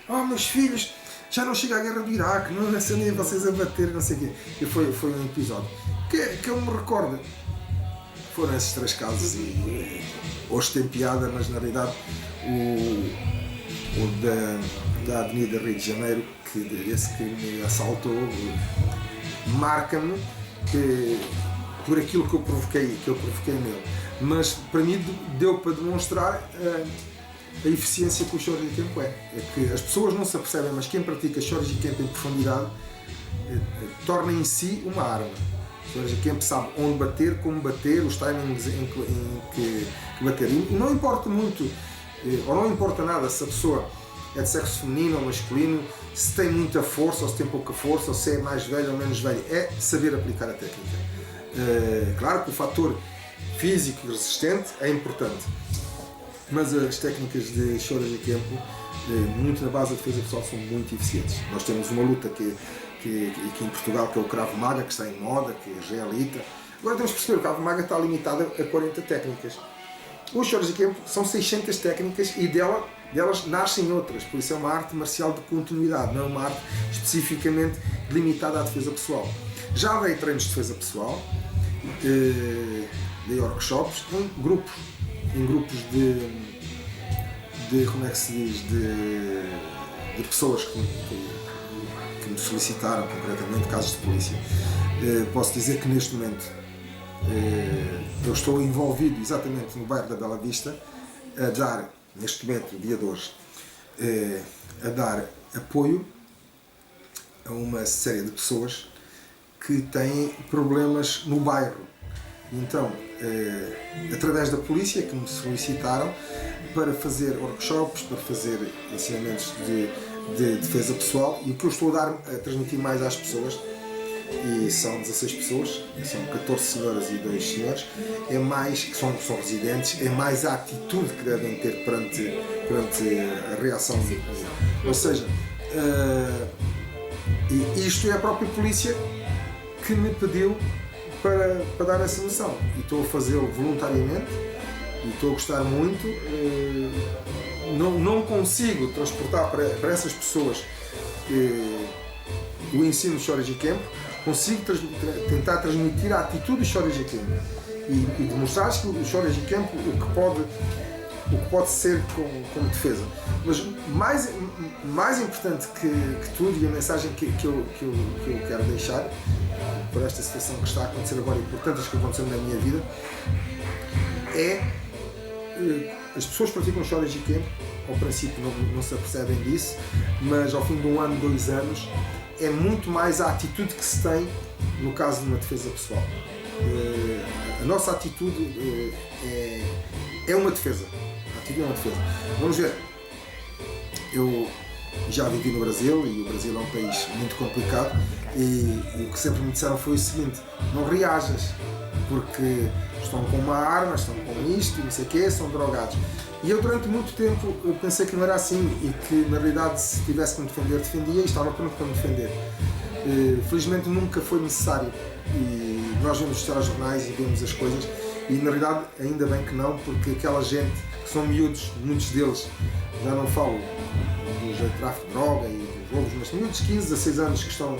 meus filhos, já não chega a guerra do Iraque, não acendem vocês a bater, não sei o quê. E foi um episódio que eu me recordo. Foram esses 3 casos e hoje tem piada, mas na realidade o da Avenida Rio de Janeiro, esse que me assaltou, marca-me por aquilo que eu provoquei nele. Mas para mim deu para demonstrar a eficiência que o Shorty Camp é que as pessoas não se apercebem, mas quem pratica Shorty Camp em profundidade torna em si uma arma. O Shorty Camp sabe onde bater, como bater, os timings em que bater. E não importa muito, ou não importa nada se a pessoa é de sexo feminino ou masculino, se tem muita força ou se tem pouca força, ou se é mais velho ou menos velho, é saber aplicar a técnica. Claro que o fator físico e resistente é importante, mas as técnicas de Shorty Camp, muito na base da defesa pessoal, são muito eficientes. Nós temos uma luta que aqui em Portugal, que é o Krav Maga, que está em moda, que é israelita. Agora temos que perceber que o Krav Maga está limitado a 40 técnicas. O Shorty Camp são 600 técnicas e delas nascem outras, por isso é uma arte marcial de continuidade, não é uma arte especificamente limitada à defesa pessoal. Já dei treinos de defesa pessoal, dei workshops em grupos de como é que se diz, de pessoas que me solicitaram concretamente, casos de polícia. Posso dizer que neste momento eu estou envolvido exatamente no bairro da Bela Vista a dar, neste momento, dia de hoje, a dar apoio a uma série de pessoas que têm problemas no bairro. Então, através da polícia que me solicitaram para fazer workshops, para fazer ensinamentos de defesa pessoal, e o que eu estou a transmitir mais às pessoas, e são 16 pessoas, são 14 senhoras e 2 senhores, é mais, que são residentes, é mais a atitude que devem ter perante a reação. Ou seja, e isto é a própria polícia que me pediu para dar essa noção, e estou a fazê-lo voluntariamente e estou a gostar muito. Não consigo transportar para essas pessoas o ensino do Shorty Camp, consigo tentar transmitir a atitude do Shorty Camp e demonstrar que o Shorty Camp o que pode ser como defesa. Mas mais importante que tudo, e a mensagem que eu quero deixar por esta situação que está a acontecer agora e por tantas que aconteceram na minha vida, é as pessoas que praticam Shorty Camp, ao princípio não se apercebem disso, mas ao fim de 1 ano, 2 anos, é muito mais a atitude que se tem no caso de uma defesa pessoal. A nossa atitude é uma defesa. A atitude é uma defesa. Vamos ver. Eu já vivi no Brasil e o Brasil é um país muito complicado e o que sempre me disseram foi o seguinte: não reajas, porque estão com uma arma, estão com isto, não sei o quê, são drogados. E eu durante muito tempo eu pensei que não era assim e que na realidade se tivesse que me defender, defendia e estava pronto para me defender. Felizmente nunca foi necessário e nós vemos os telejornais e vemos as coisas e na realidade ainda bem que não, porque aquela gente que são miúdos, muitos deles, já não falo do tráfico de droga e dos roubos, mas miúdos de 15 a 6 anos que estão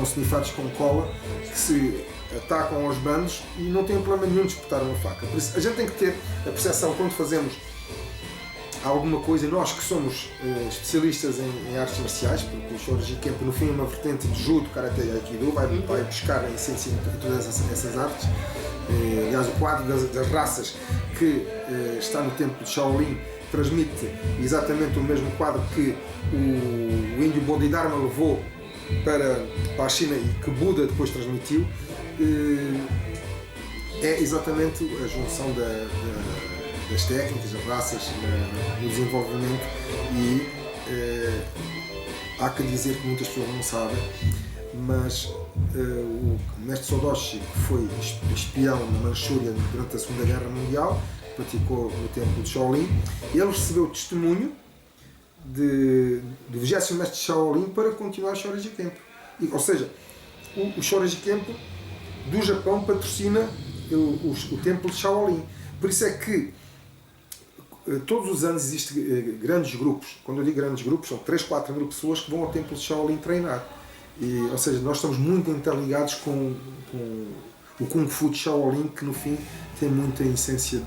snifados com cola, que se atacam aos bandos e não têm problema nenhum de disputar uma faca. Por isso a gente tem que ter a percepção quando fazemos alguma coisa, nós que somos especialistas em artes marciais, porque o Shorty Camp no fim é uma vertente de judo, karate e aikido, vai buscar a essência de todas essas artes. Aliás, o quadro das raças que está no templo de Shaolin transmite exatamente o mesmo quadro que o índio Bodhidharma levou para a China e que Buda depois transmitiu. É exatamente a junção das técnicas, das raças no desenvolvimento e há que dizer que muitas pessoas não sabem, mas o mestre Sodoshi, que foi espião na Manchúria durante a Segunda Guerra Mundial, praticou no templo de Shaolin, ele recebeu testemunho do 20º mestre de Shaolin para continuar o Shorty Camp. Ou seja, o Shorty Camp do Japão patrocina o templo de Shaolin. Por isso é que todos os anos existem grandes grupos. Quando eu digo grandes grupos, são 3, 4 mil pessoas que vão ao templo de Shaolin treinar. Ou seja, nós estamos muito interligados com o Kung Fu de Shaolin, que no fim tem muita essência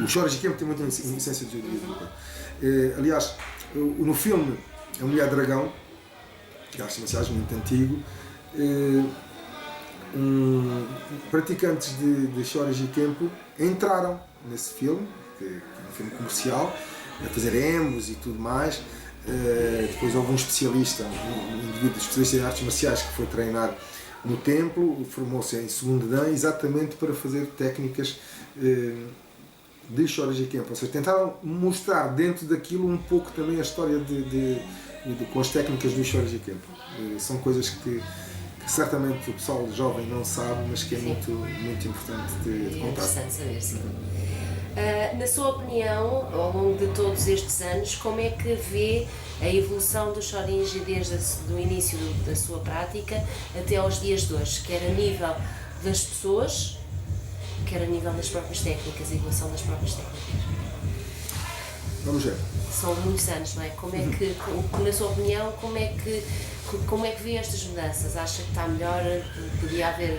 o Shorin Kempo tem muita essência de aliás, no filme A Mulher Dragão, que acho que muito antigo, praticantes de Shorin Kempo entraram nesse filme, que é um filme comercial, a fazer emos e tudo mais. Depois houve um especialista, um indivíduo especialista em artes marciais que foi treinar no templo, formou-se em segundo dan exatamente para fazer técnicas de Shorin Kempo. Ou seja, tentaram mostrar dentro daquilo um pouco também a história com as técnicas do Shorin Kempo. São coisas que certamente o pessoal jovem não sabe, mas que é muito, muito importante de contar. É interessante saber, sim. Na sua opinião, ao longo de todos estes anos, como é que vê a evolução do Shorinji desde o início da sua prática até aos dias de hoje, quer a nível das pessoas, quer a nível das próprias técnicas, a evolução das próprias técnicas? Vamos ver. São muitos anos, não é? Como é que, na sua opinião, como é que vê estas mudanças? Acha que está melhor? Podia haver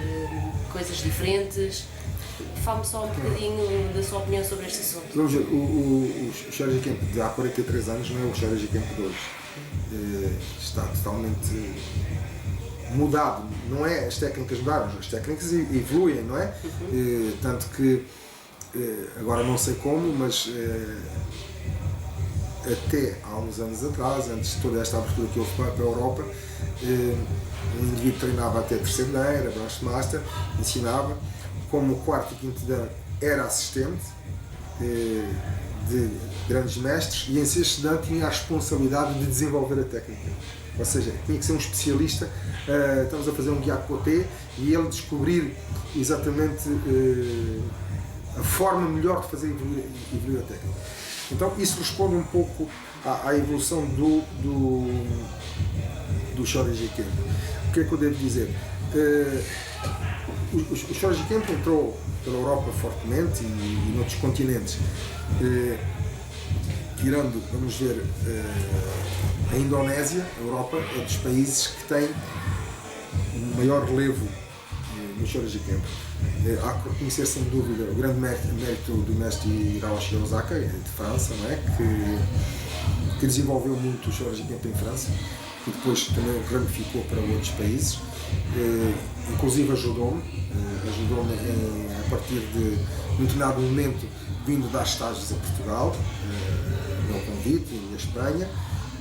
coisas diferentes? Fale-me só um bocadinho da sua opinião sobre este assunto. Vamos ver, o Shorin Kempo de há 43 anos não é o Shorin Kempo de hoje. Está totalmente mudado. Não é as técnicas mudaram, as técnicas evoluem, não é? Tanto que, agora não sei como, mas até há uns anos atrás, antes de toda esta abertura que houve para a Europa, um indivíduo treinava até terceiro dan, era Branch Master, ensinava. Como o quarto e quinto dan era assistente de grandes mestres, e em sexto dan tinha a responsabilidade de desenvolver a técnica. Ou seja, tinha que ser um especialista. Estamos a fazer um Gyakote e ele descobrir exatamente a forma melhor de fazer evoluir a técnica. Então isso responde um pouco à evolução do Shorin Kempo. O que é que eu devo dizer? O Shorin Kempo entrou pela Europa fortemente e noutros continentes, tirando, vamos ver, a Indonésia. A Europa é dos países que tem um maior relevo no Shorin Kempo. Há que reconhecer sem dúvida o grande mérito do mestre Hiroshi Osaka, de França, não é? que desenvolveu muito o Shorin Kempo em França e depois também ramificou para outros países. Inclusive ajudou-me a partir de um determinado momento, vindo dar estágios a Portugal, meu convite, e a Espanha,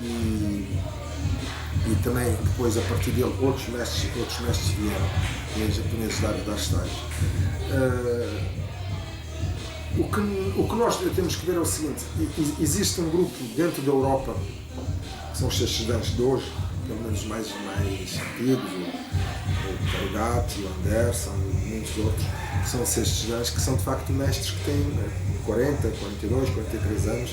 e também depois a partir dele outros mestres vieram, japoneses, dar estágios. O que nós temos que ver é o seguinte: existe um grupo dentro da Europa, que são os estudantes de hoje, pelo menos mais antigos, o Tarugati, o Anderson e muitos outros, que são esses estudantes que são de facto mestres que têm 40, 42, 43 anos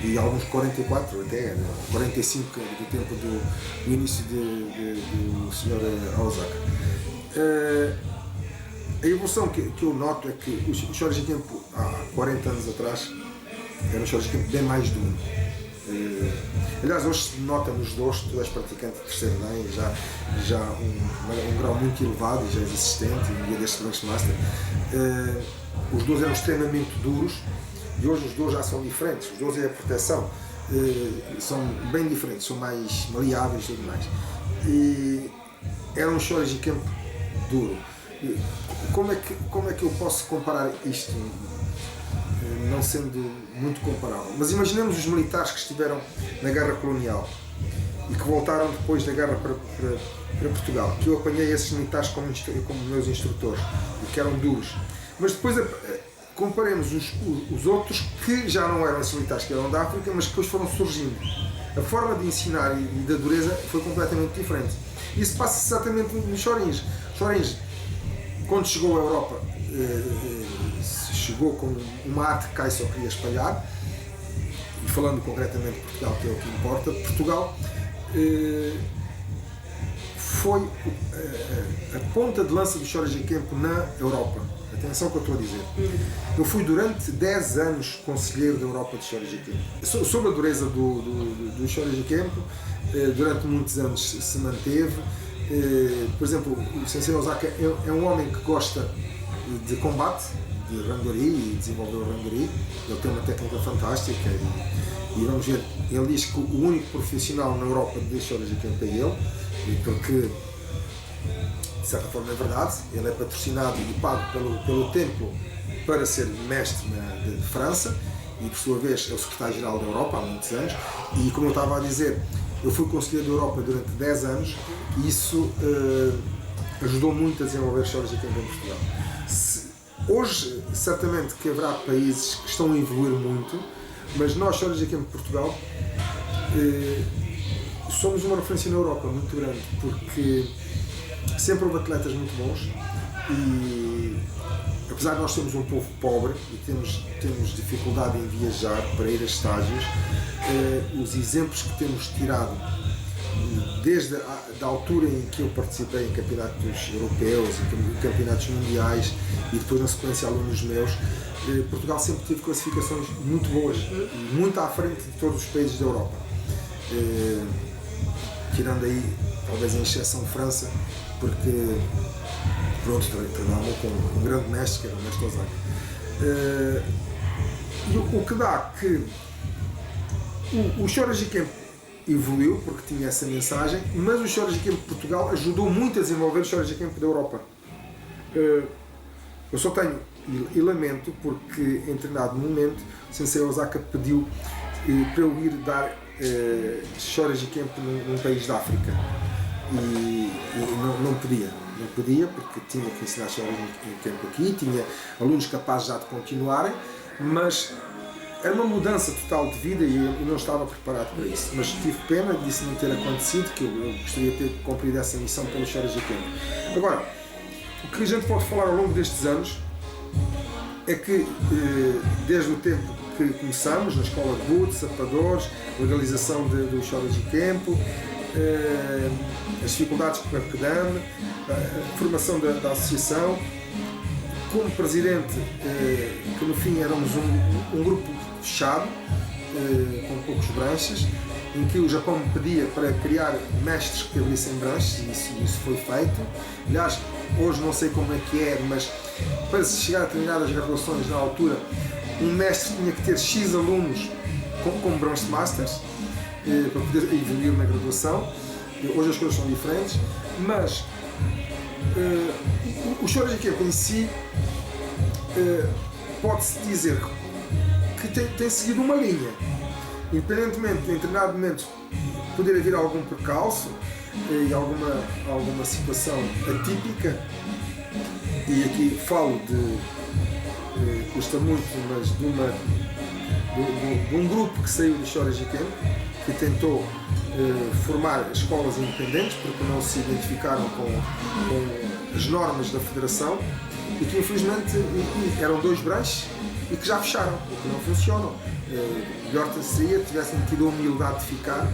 e alguns 44, até 45 do tempo do início do Sr. Osaka. A evolução que eu noto é que o Shorin Kempo há 40 anos atrás era um Shorin Kempo bem mais duro. Aliás, hoje se nota nos dois, tu és praticante de terceiro dan, já um grau muito elevado, e já és assistente e é deste Branch Master. Os dois eram extremamente duros e hoje os dois já são diferentes. Os dois é a proteção, são bem diferentes, são mais maleáveis e tudo mais. E era um Shorin Kempo duro. Como é que eu posso comparar isto, não sendo muito comparável? Mas imaginemos os militares que estiveram na guerra colonial e que voltaram depois da guerra para Portugal, que eu apanhei esses militares como meus instrutores e que eram duros. Mas depois comparemos os outros que já não eram esses militares, que eram da África, mas que depois foram surgindo. A forma de ensinar e da dureza foi completamente diferente. Isso passa exatamente nos Shorinji. Quando chegou à Europa, chegou com uma arte que Kai só queria espalhar, e falando concretamente de Portugal, que é o que importa, Portugal foi a ponta de lança do Jorge Campo na Europa. Atenção ao que eu estou a dizer. Eu fui durante 10 anos conselheiro da Europa de Jorge Campo. Sob a dureza do Jorge Campo, durante muitos anos se manteve. Por exemplo, o Sensei Osaka é um homem que gosta de combate, de randori, e desenvolveu o randori. Ele tem uma técnica fantástica e vamos ver, ele diz que o único profissional na Europa de Jorge Campo é ele, porque de certa forma é verdade, ele é patrocinado e pago pelo templo para ser mestre de França e por sua vez é o secretário-geral da Europa há muitos anos e como eu estava a dizer, eu fui conselheiro da Europa durante 10 anos e isso ajudou muito a desenvolver o Jorge Campo em Portugal. Hoje, certamente que haverá países que estão a evoluir muito, mas nós, Jorge Campo Portugal, somos uma referência na Europa muito grande, porque sempre houve atletas muito bons e apesar de nós sermos um povo pobre e temos dificuldade em viajar para ir a estágios, os exemplos que temos tirado desde a altura em que eu participei em campeonatos europeus, em campeonatos mundiais e depois na sequência alunos meus, Portugal sempre teve classificações muito boas e muito à frente de todos os países da Europa. Tirando aí, talvez em exceção França, porque pronto, trabalham com um grande mestre, que era o mestre Osaka. E o que dá que o Jorge Campo evoluiu, porque tinha essa mensagem, mas o Jorge Campo de Portugal ajudou muito a desenvolver o Jorge Campo da Europa. Eu só tenho e lamento porque em determinado momento o Sensei Osaka pediu para eu ir dar Jorge Campo num país da África e não podia porque tinha que ensinar Jorge Campo aqui, tinha alunos capazes já de continuarem, mas era uma mudança total de vida e eu não estava preparado para isso, mas tive pena disso não ter acontecido, que eu gostaria de ter cumprido essa missão pelo Jorge Campo. Agora, o que a gente pode falar ao longo destes anos é que desde o tempo que começamos, na escola de Bute, sapadores, legalização do Jorge Campo, as dificuldades que damos, a formação da associação, como presidente, que no fim éramos um grupo fechado, com poucos branches, em que o Japão me pedia para criar mestres que abrissem branches e isso foi feito. Aliás, hoje não sei como é que é, mas para se chegar a determinadas graduações na altura, um mestre tinha que ter X alunos como branch masters para poder evoluir na graduação. Hoje as coisas são diferentes, mas o Jorge Campo em si pode-se dizer que tem seguido uma linha, independentemente de em determinado momento poder haver algum percalço e alguma situação atípica, e aqui falo custa muito, mas de um grupo que saiu do Jorge Campo, que tentou formar escolas independentes porque não se identificaram com as normas da federação e que infelizmente eram 2 branches e que já fecharam, e que não funcionam. Melhor seria que tivessem tido a humildade de ficar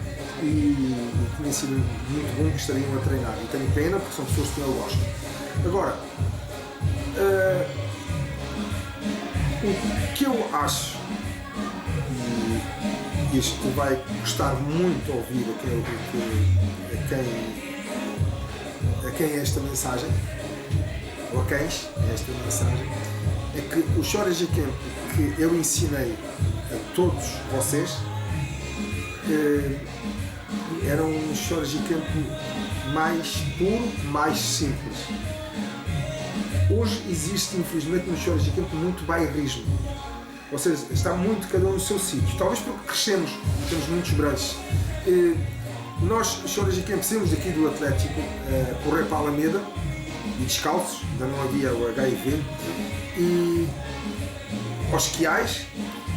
e tinha sido muito bom que estariam a treinar. E tenho pena porque são pessoas que eu gosto. Agora, o que eu acho, e isto vai custar muito ouvir a quem é esta mensagem, ou a quem é esta mensagem, é que o Jorge Campo que eu ensinei a todos vocês era um Jorge Campo mais puro, mais simples. Hoje existe, infelizmente, no Jorge Campo muito bairrismo. Ou seja, está muito cada um no seu sítio. Talvez porque crescemos, temos muitos branches. Nós, Jorge Campo, saímos daqui do Atlético, correr para a Alameda, e descalços, ainda não havia o HIV, e aos Quiais,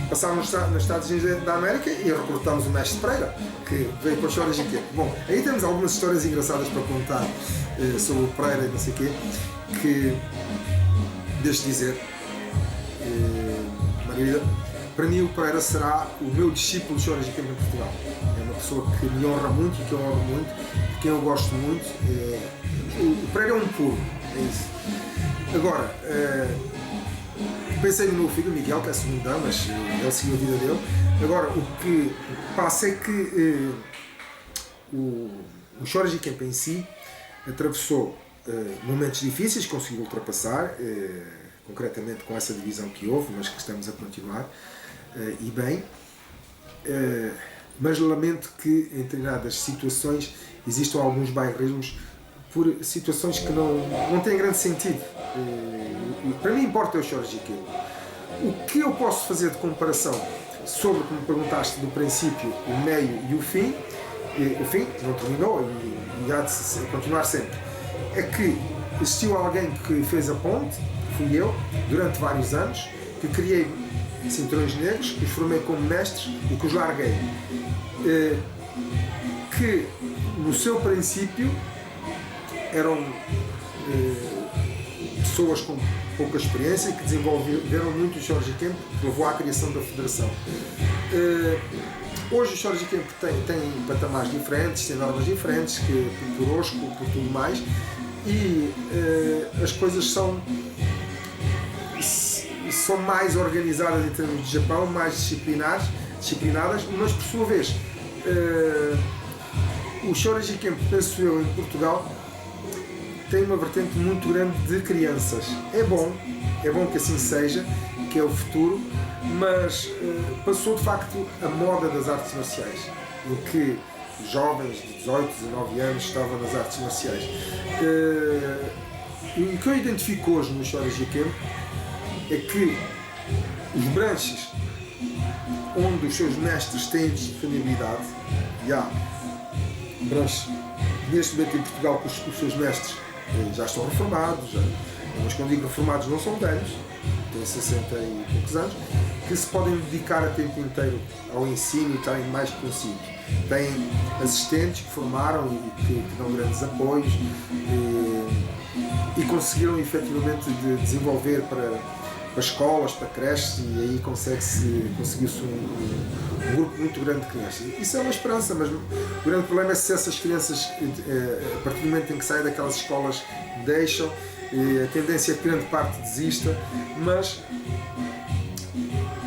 passámos nos Estados Unidos da América e recrutámos o mestre Pereira, que veio para o Jorge Campo. Bom, aí temos algumas histórias engraçadas para contar sobre o Pereira e não sei o quê, que, deixe dizer, Margarida, para mim o Pereira será o meu discípulo de Jorge Campo em Portugal. É uma pessoa que me honra muito e que eu honro muito, quem eu gosto muito. O Pereira é um puro, é isso. Agora, pensei no meu filho, Miguel, que é segundo dama, mas ele seguiu a vida dele. Agora, o que passa é que o Jorge Campo em si atravessou momentos difíceis, conseguiu ultrapassar, concretamente com essa divisão que houve, mas que estamos a continuar, e bem, mas lamento que em determinadas situações existam alguns bairrismos por situações que não têm grande sentido. Para mim importa o Jorge Campo. O que eu posso fazer de comparação sobre, como perguntaste, do princípio, o meio e o fim não terminou e há de continuar sempre, é que existiu alguém que fez a ponte, fui eu, durante vários anos, que criei cinturões negros, que os formei como mestres e que os larguei. Que no seu princípio eram pessoas com pouca experiência que desenvolveram muito o Jorge Campo, que levou à criação da federação. Hoje o Jorge Campo tem patamares diferentes, tem normas diferentes, por Osco, por tudo mais, e as coisas são mais organizadas em termos de Japão, mais disciplinadas, mas por sua vez o Jorge Campo, penso eu, em Portugal tem uma vertente muito grande de crianças. É bom que assim seja, que é o futuro, mas passou de facto a moda das artes marciais, em que jovens de 18, 19 anos estavam nas artes marciais. E o que eu identifico hoje no Jorge Campo é que os branches onde os seus mestres têm disponibilidade, e há branches neste momento em Portugal que os seus mestres já estão reformados, mas quando digo reformados não são velhos, têm 60 e poucos anos, que se podem dedicar a tempo inteiro ao ensino e estarem mais conhecidos. Têm assistentes que formaram e que dão grandes apoios e conseguiram efetivamente desenvolver para escolas, para creches, e aí conseguiu-se um grupo muito grande de crianças. Isso é uma esperança, mas o grande problema é se essas crianças, a partir do momento em que saem daquelas escolas, deixam, a tendência é que grande parte desista, mas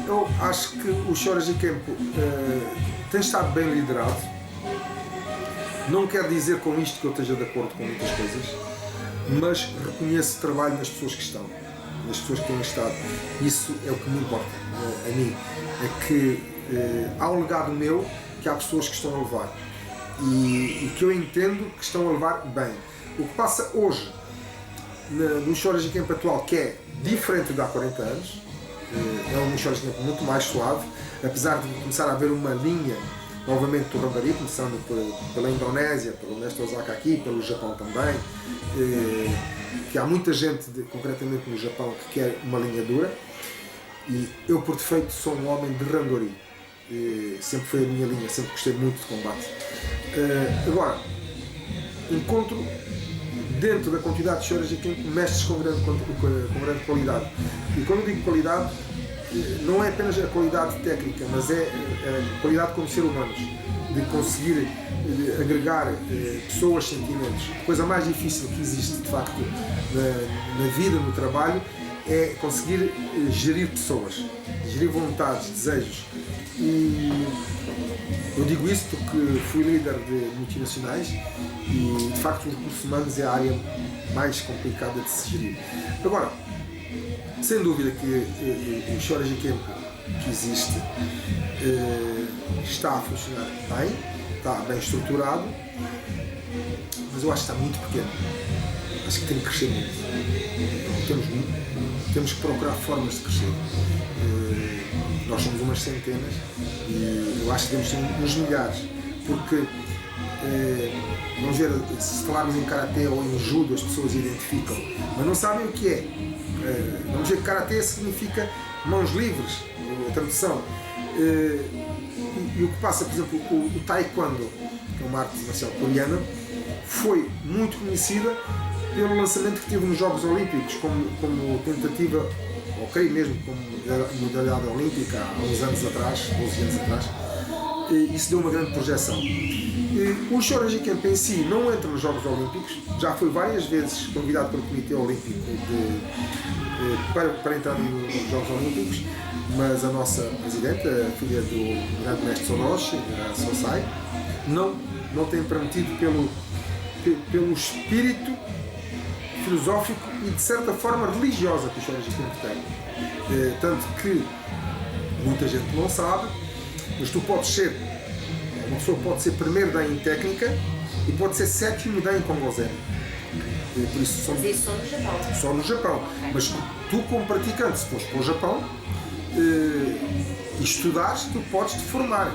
eu acho que o Jorge Campo tem estado bem liderado. Não quer dizer com isto que eu esteja de acordo com muitas coisas, mas reconheço o trabalho das pessoas que estão, das pessoas que têm estado. Isso é o que me importa a mim, é que há um legado meu que há pessoas que estão a levar e que eu entendo que estão a levar bem. O que passa hoje no Jorge Campo atual, que é diferente de há 40 anos, é um Jorge Campo muito mais suave, apesar de começar a haver uma linha novamente do Rambari, começando pela Indonésia, pelo mestre Osaka aqui, pelo Japão também, que há muita gente, concretamente no Japão, que quer uma linha dura, e eu por defeito sou um homem de Randori, sempre foi a minha linha, sempre gostei muito de combate. Agora, encontro dentro da quantidade de Jorge Campo mestres com grande qualidade, e quando eu digo qualidade, não é apenas a qualidade técnica, mas é a qualidade como ser humanos, de conseguir agregar pessoas, sentimentos. A coisa mais difícil que existe, de facto, na vida, no trabalho, é conseguir gerir pessoas, gerir vontades, desejos. E eu digo isso porque fui líder de multinacionais e, de facto, os recursos humanos é a área mais complicada de se gerir. Agora, sem dúvida que o Jorge Campo que existe está a funcionar bem, está bem estruturado, mas eu acho que está muito pequeno. Acho que tem que crescer muito. Temos que procurar formas de crescer. Nós somos umas centenas e eu acho que devemos ser uns milhares, porque vamos ver, se falarmos em Karatê ou em Judo, as pessoas identificam, mas não sabem o que é. Vamos ver que Karatê significa mãos livres, a tradução. E o que passa, por exemplo, o Taekwondo, que é uma arte marcial coreana, foi muito conhecida pelo lançamento que teve nos Jogos Olímpicos como tentativa, ou creio mesmo como modalidade olímpica há uns anos atrás, 12 anos atrás, isso deu uma grande projeção. O Shoreji Kemp em si não entra nos Jogos Olímpicos, já foi várias vezes convidado pelo Comitê Olímpico para entrar nos Jogos Olímpicos, mas a nossa presidente, a filha do grande mestre Sonoshi, a Sosai, não tem permitido pelo espírito filosófico e de certa forma religiosa que o Shoreji Kemp tem. Tanto que muita gente não sabe, mas uma pessoa pode ser primeiro dan em técnica e pode ser sétimo dan em Kongozen. Por isso Mas isso só no Japão. Só no Japão. Mas tu, como praticante, se fores para o Japão e estudares, tu podes te formar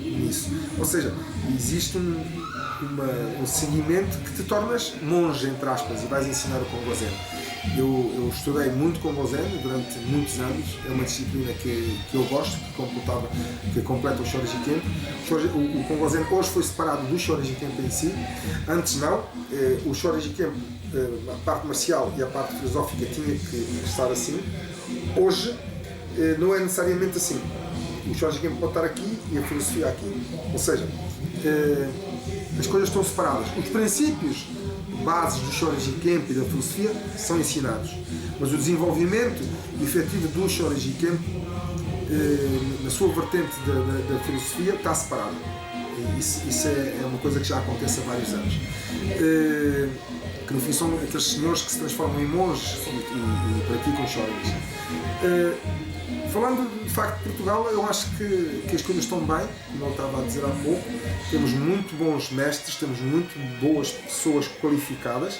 nisso. Ou seja, existe um seguimento que te tornas monge, entre aspas, e vais ensinar o Kongozen. Eu estudei muito Kongozen durante muitos anos, é uma disciplina que eu gosto, que completa o Shoreji Kemp. O Kongozen hoje foi separado do Shoreji Kemp em si, antes não. O Shoreji Kemp, a parte marcial e a parte filosófica tinha que estar assim. Hoje não é necessariamente assim. O Shoreji Kemp pode estar aqui e a filosofia aqui. Ou seja, as coisas estão separadas. Os princípios bases do Shoreji Kemp e da filosofia são ensinados, mas o desenvolvimento efetivo do Shoreji Kemp na sua vertente da filosofia está separado. Isso é uma coisa que já acontece há vários anos. Que no fim são aqueles senhores que se transformam em monges e praticam Shoreji. Falando de facto de Portugal, eu acho que as coisas estão bem, como eu estava a dizer há pouco. Temos muito bons mestres, temos muito boas pessoas qualificadas.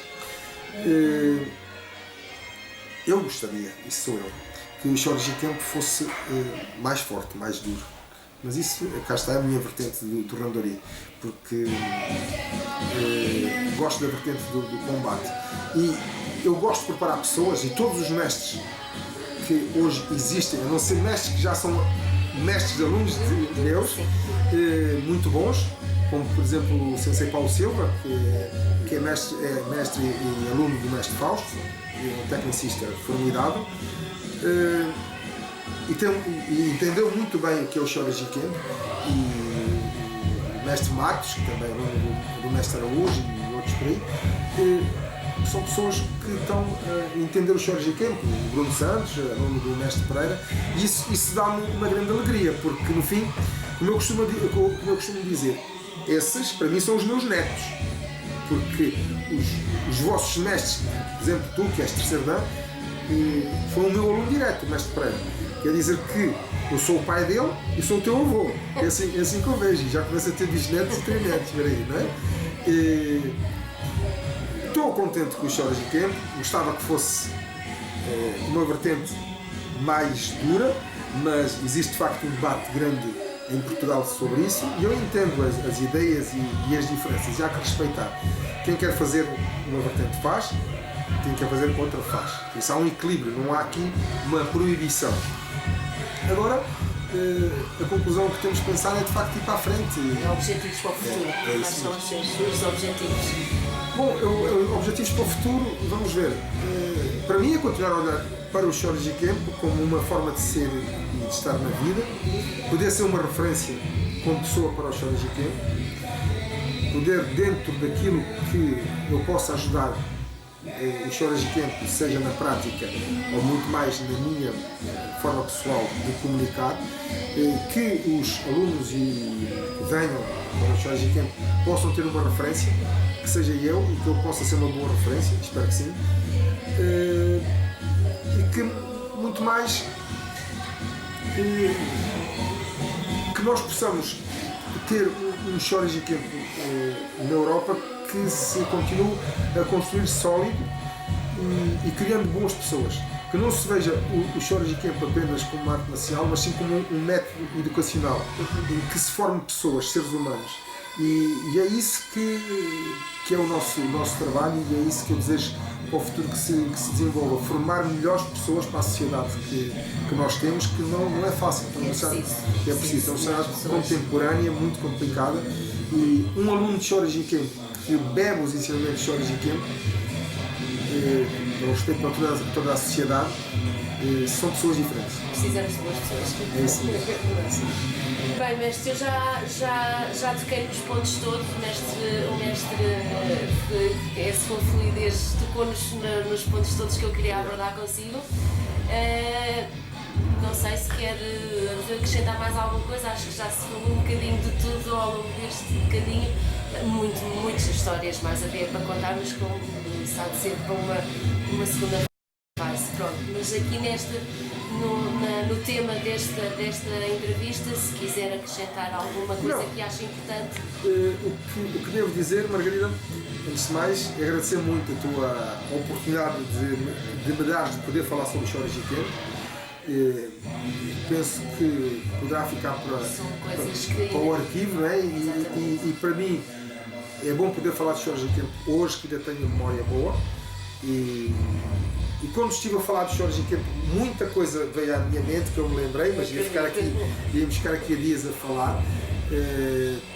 Eu gostaria, isso sou eu, que o Shoreji Kemp fosse mais forte, mais duro. Mas isso, cá está a minha vertente do Randori, porque gosto da vertente do combate. E eu gosto de preparar pessoas, e todos os mestres que hoje existem, a não ser mestres que já são mestres de alunos de meus, muito bons, como por exemplo o Sensei Paulo Silva, que é mestre e aluno do mestre Fausto, um tecnicista formidável, e entendeu muito bem o que é o Shoreji Kemp, e o mestre Matos, que também é aluno do mestre Araújo e outros por aí. São pessoas que estão a entender o Shoreji Kemp, o Bruno Santos, aluno do mestre Pereira, e isso dá-me uma grande alegria, porque no fim, como eu costumo dizer, esses para mim são os meus netos, porque os vossos mestres, por exemplo tu que és terceiro dan, foi o meu aluno direto, o mestre Pereira. Quer dizer que eu sou o pai dele e sou o teu avô, é assim que eu vejo, já começa a ter bisnetos e trinetos, não é? Estou contente com o Shoreji Kemp, gostava que fosse uma vertente mais dura, mas existe de facto um debate grande em Portugal sobre isso e eu entendo as ideias e as diferenças, e há que respeitar. Quem quer fazer uma vertente faz, quem quer fazer outra faz. Por isso há um equilíbrio, não há aqui uma proibição. Agora, a conclusão que temos que pensar é de facto ir para a frente. Objetivos para o futuro. Quais são os seus objetivos? Bom, objetivos para o futuro, vamos ver. Para mim é continuar a olhar para o Shoreji Kemp como uma forma de ser e de estar na vida, poder ser uma referência como pessoa para o Shoreji Kemp, poder, dentro daquilo que eu possa ajudar o Shoreji Kemp, seja na prática ou muito mais na minha forma pessoal de comunicar, que os alunos que venham para o Shoreji Kemp possam ter uma referência, que seja eu e que eu possa ser uma boa referência, espero que sim, e que muito mais que nós possamos ter um Shoreji Kemp na Europa que se continue a construir sólido e criando boas pessoas, que não se veja o Shoreji Kemp apenas como uma arte marcial, mas sim como um método educacional em que se formem pessoas, seres humanos. E é isso que é o nosso trabalho, e é isso que eu desejo para o futuro que se desenvolva, formar melhores pessoas para a sociedade que nós temos, que não é fácil, é preciso, é uma sociedade contemporânea, muito complicada, e um aluno de Shoreji Kemp que bebe os ensinamentos de Shoreji Kemp pelo respeito para toda a sociedade, são pessoas diferentes. Precisamos de boas pessoas. É isso mesmo. Bem, mestre, eu já toquei nos pontos todos. O mestre, é a sua fluidez, tocou-nos nos pontos todos que eu queria abordar consigo. Não sei se quer acrescentar mais alguma coisa, acho que já se falou um bocadinho de tudo ao longo deste bocadinho. Muitas histórias mais a ver para contar, mas como isso há de ser para uma segunda fase. Pronto, mas aqui no tema desta entrevista, se quiser acrescentar alguma coisa que ache importante. O que devo dizer, Margarida, antes de mais, é agradecer muito a tua oportunidade de me dar de poder falar sobre histórias de tempo. Penso que poderá ficar para o arquivo, não é? E para mim é bom poder falar de histórias de tempo hoje, que ainda tenho memória boa. E quando estive a falar de histórias de tempo, muita coisa veio à minha mente que eu me lembrei, mas íamos ficar aqui a dias a falar.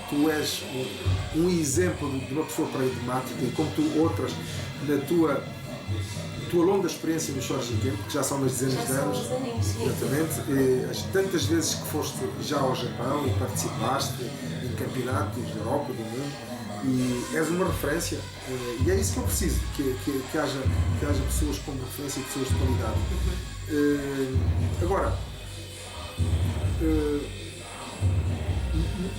Tu és um exemplo de uma pessoa paradigmática, e como tu outras, na tua longa experiência nos histórias de tempo, que já são umas dezenas de anos, exatamente, as tantas vezes que foste já ao Japão e participaste em campeonatos da Europa, do mundo, e és uma referência, e é isso que eu preciso, que haja pessoas como referência e pessoas de qualidade. Agora,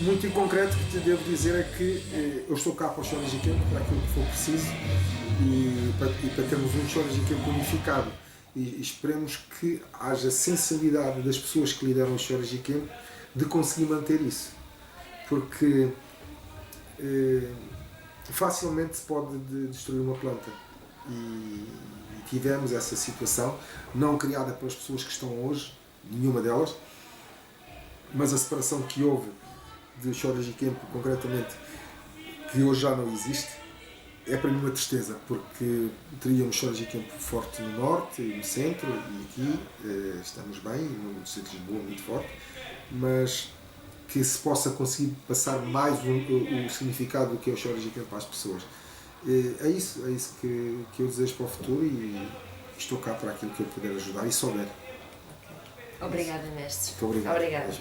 muito em concreto, o que te devo dizer é que eu estou cá para os histórias de tempo, para aquilo que for preciso, e para termos um histórias de tempo unificado, e esperemos que haja sensibilidade das pessoas que lideram as histórias de tempo de conseguir manter isso, porque facilmente se pode destruir uma planta, e tivemos essa situação, não criada pelas pessoas que estão hoje, nenhuma delas, mas a separação que houve de histórias de campo, concretamente, que hoje já não existe, é para mim uma tristeza, porque teríamos histórias de campo forte no norte e no centro, e aqui estamos bem, no centro de Lisboa muito forte, mas que se possa conseguir passar mais o significado do que é o histórias de campo às pessoas. É isso que eu desejo para o futuro, e estou cá para aquilo que eu puder ajudar e souber. Obrigada, mestre. Muito obrigado. Obrigada.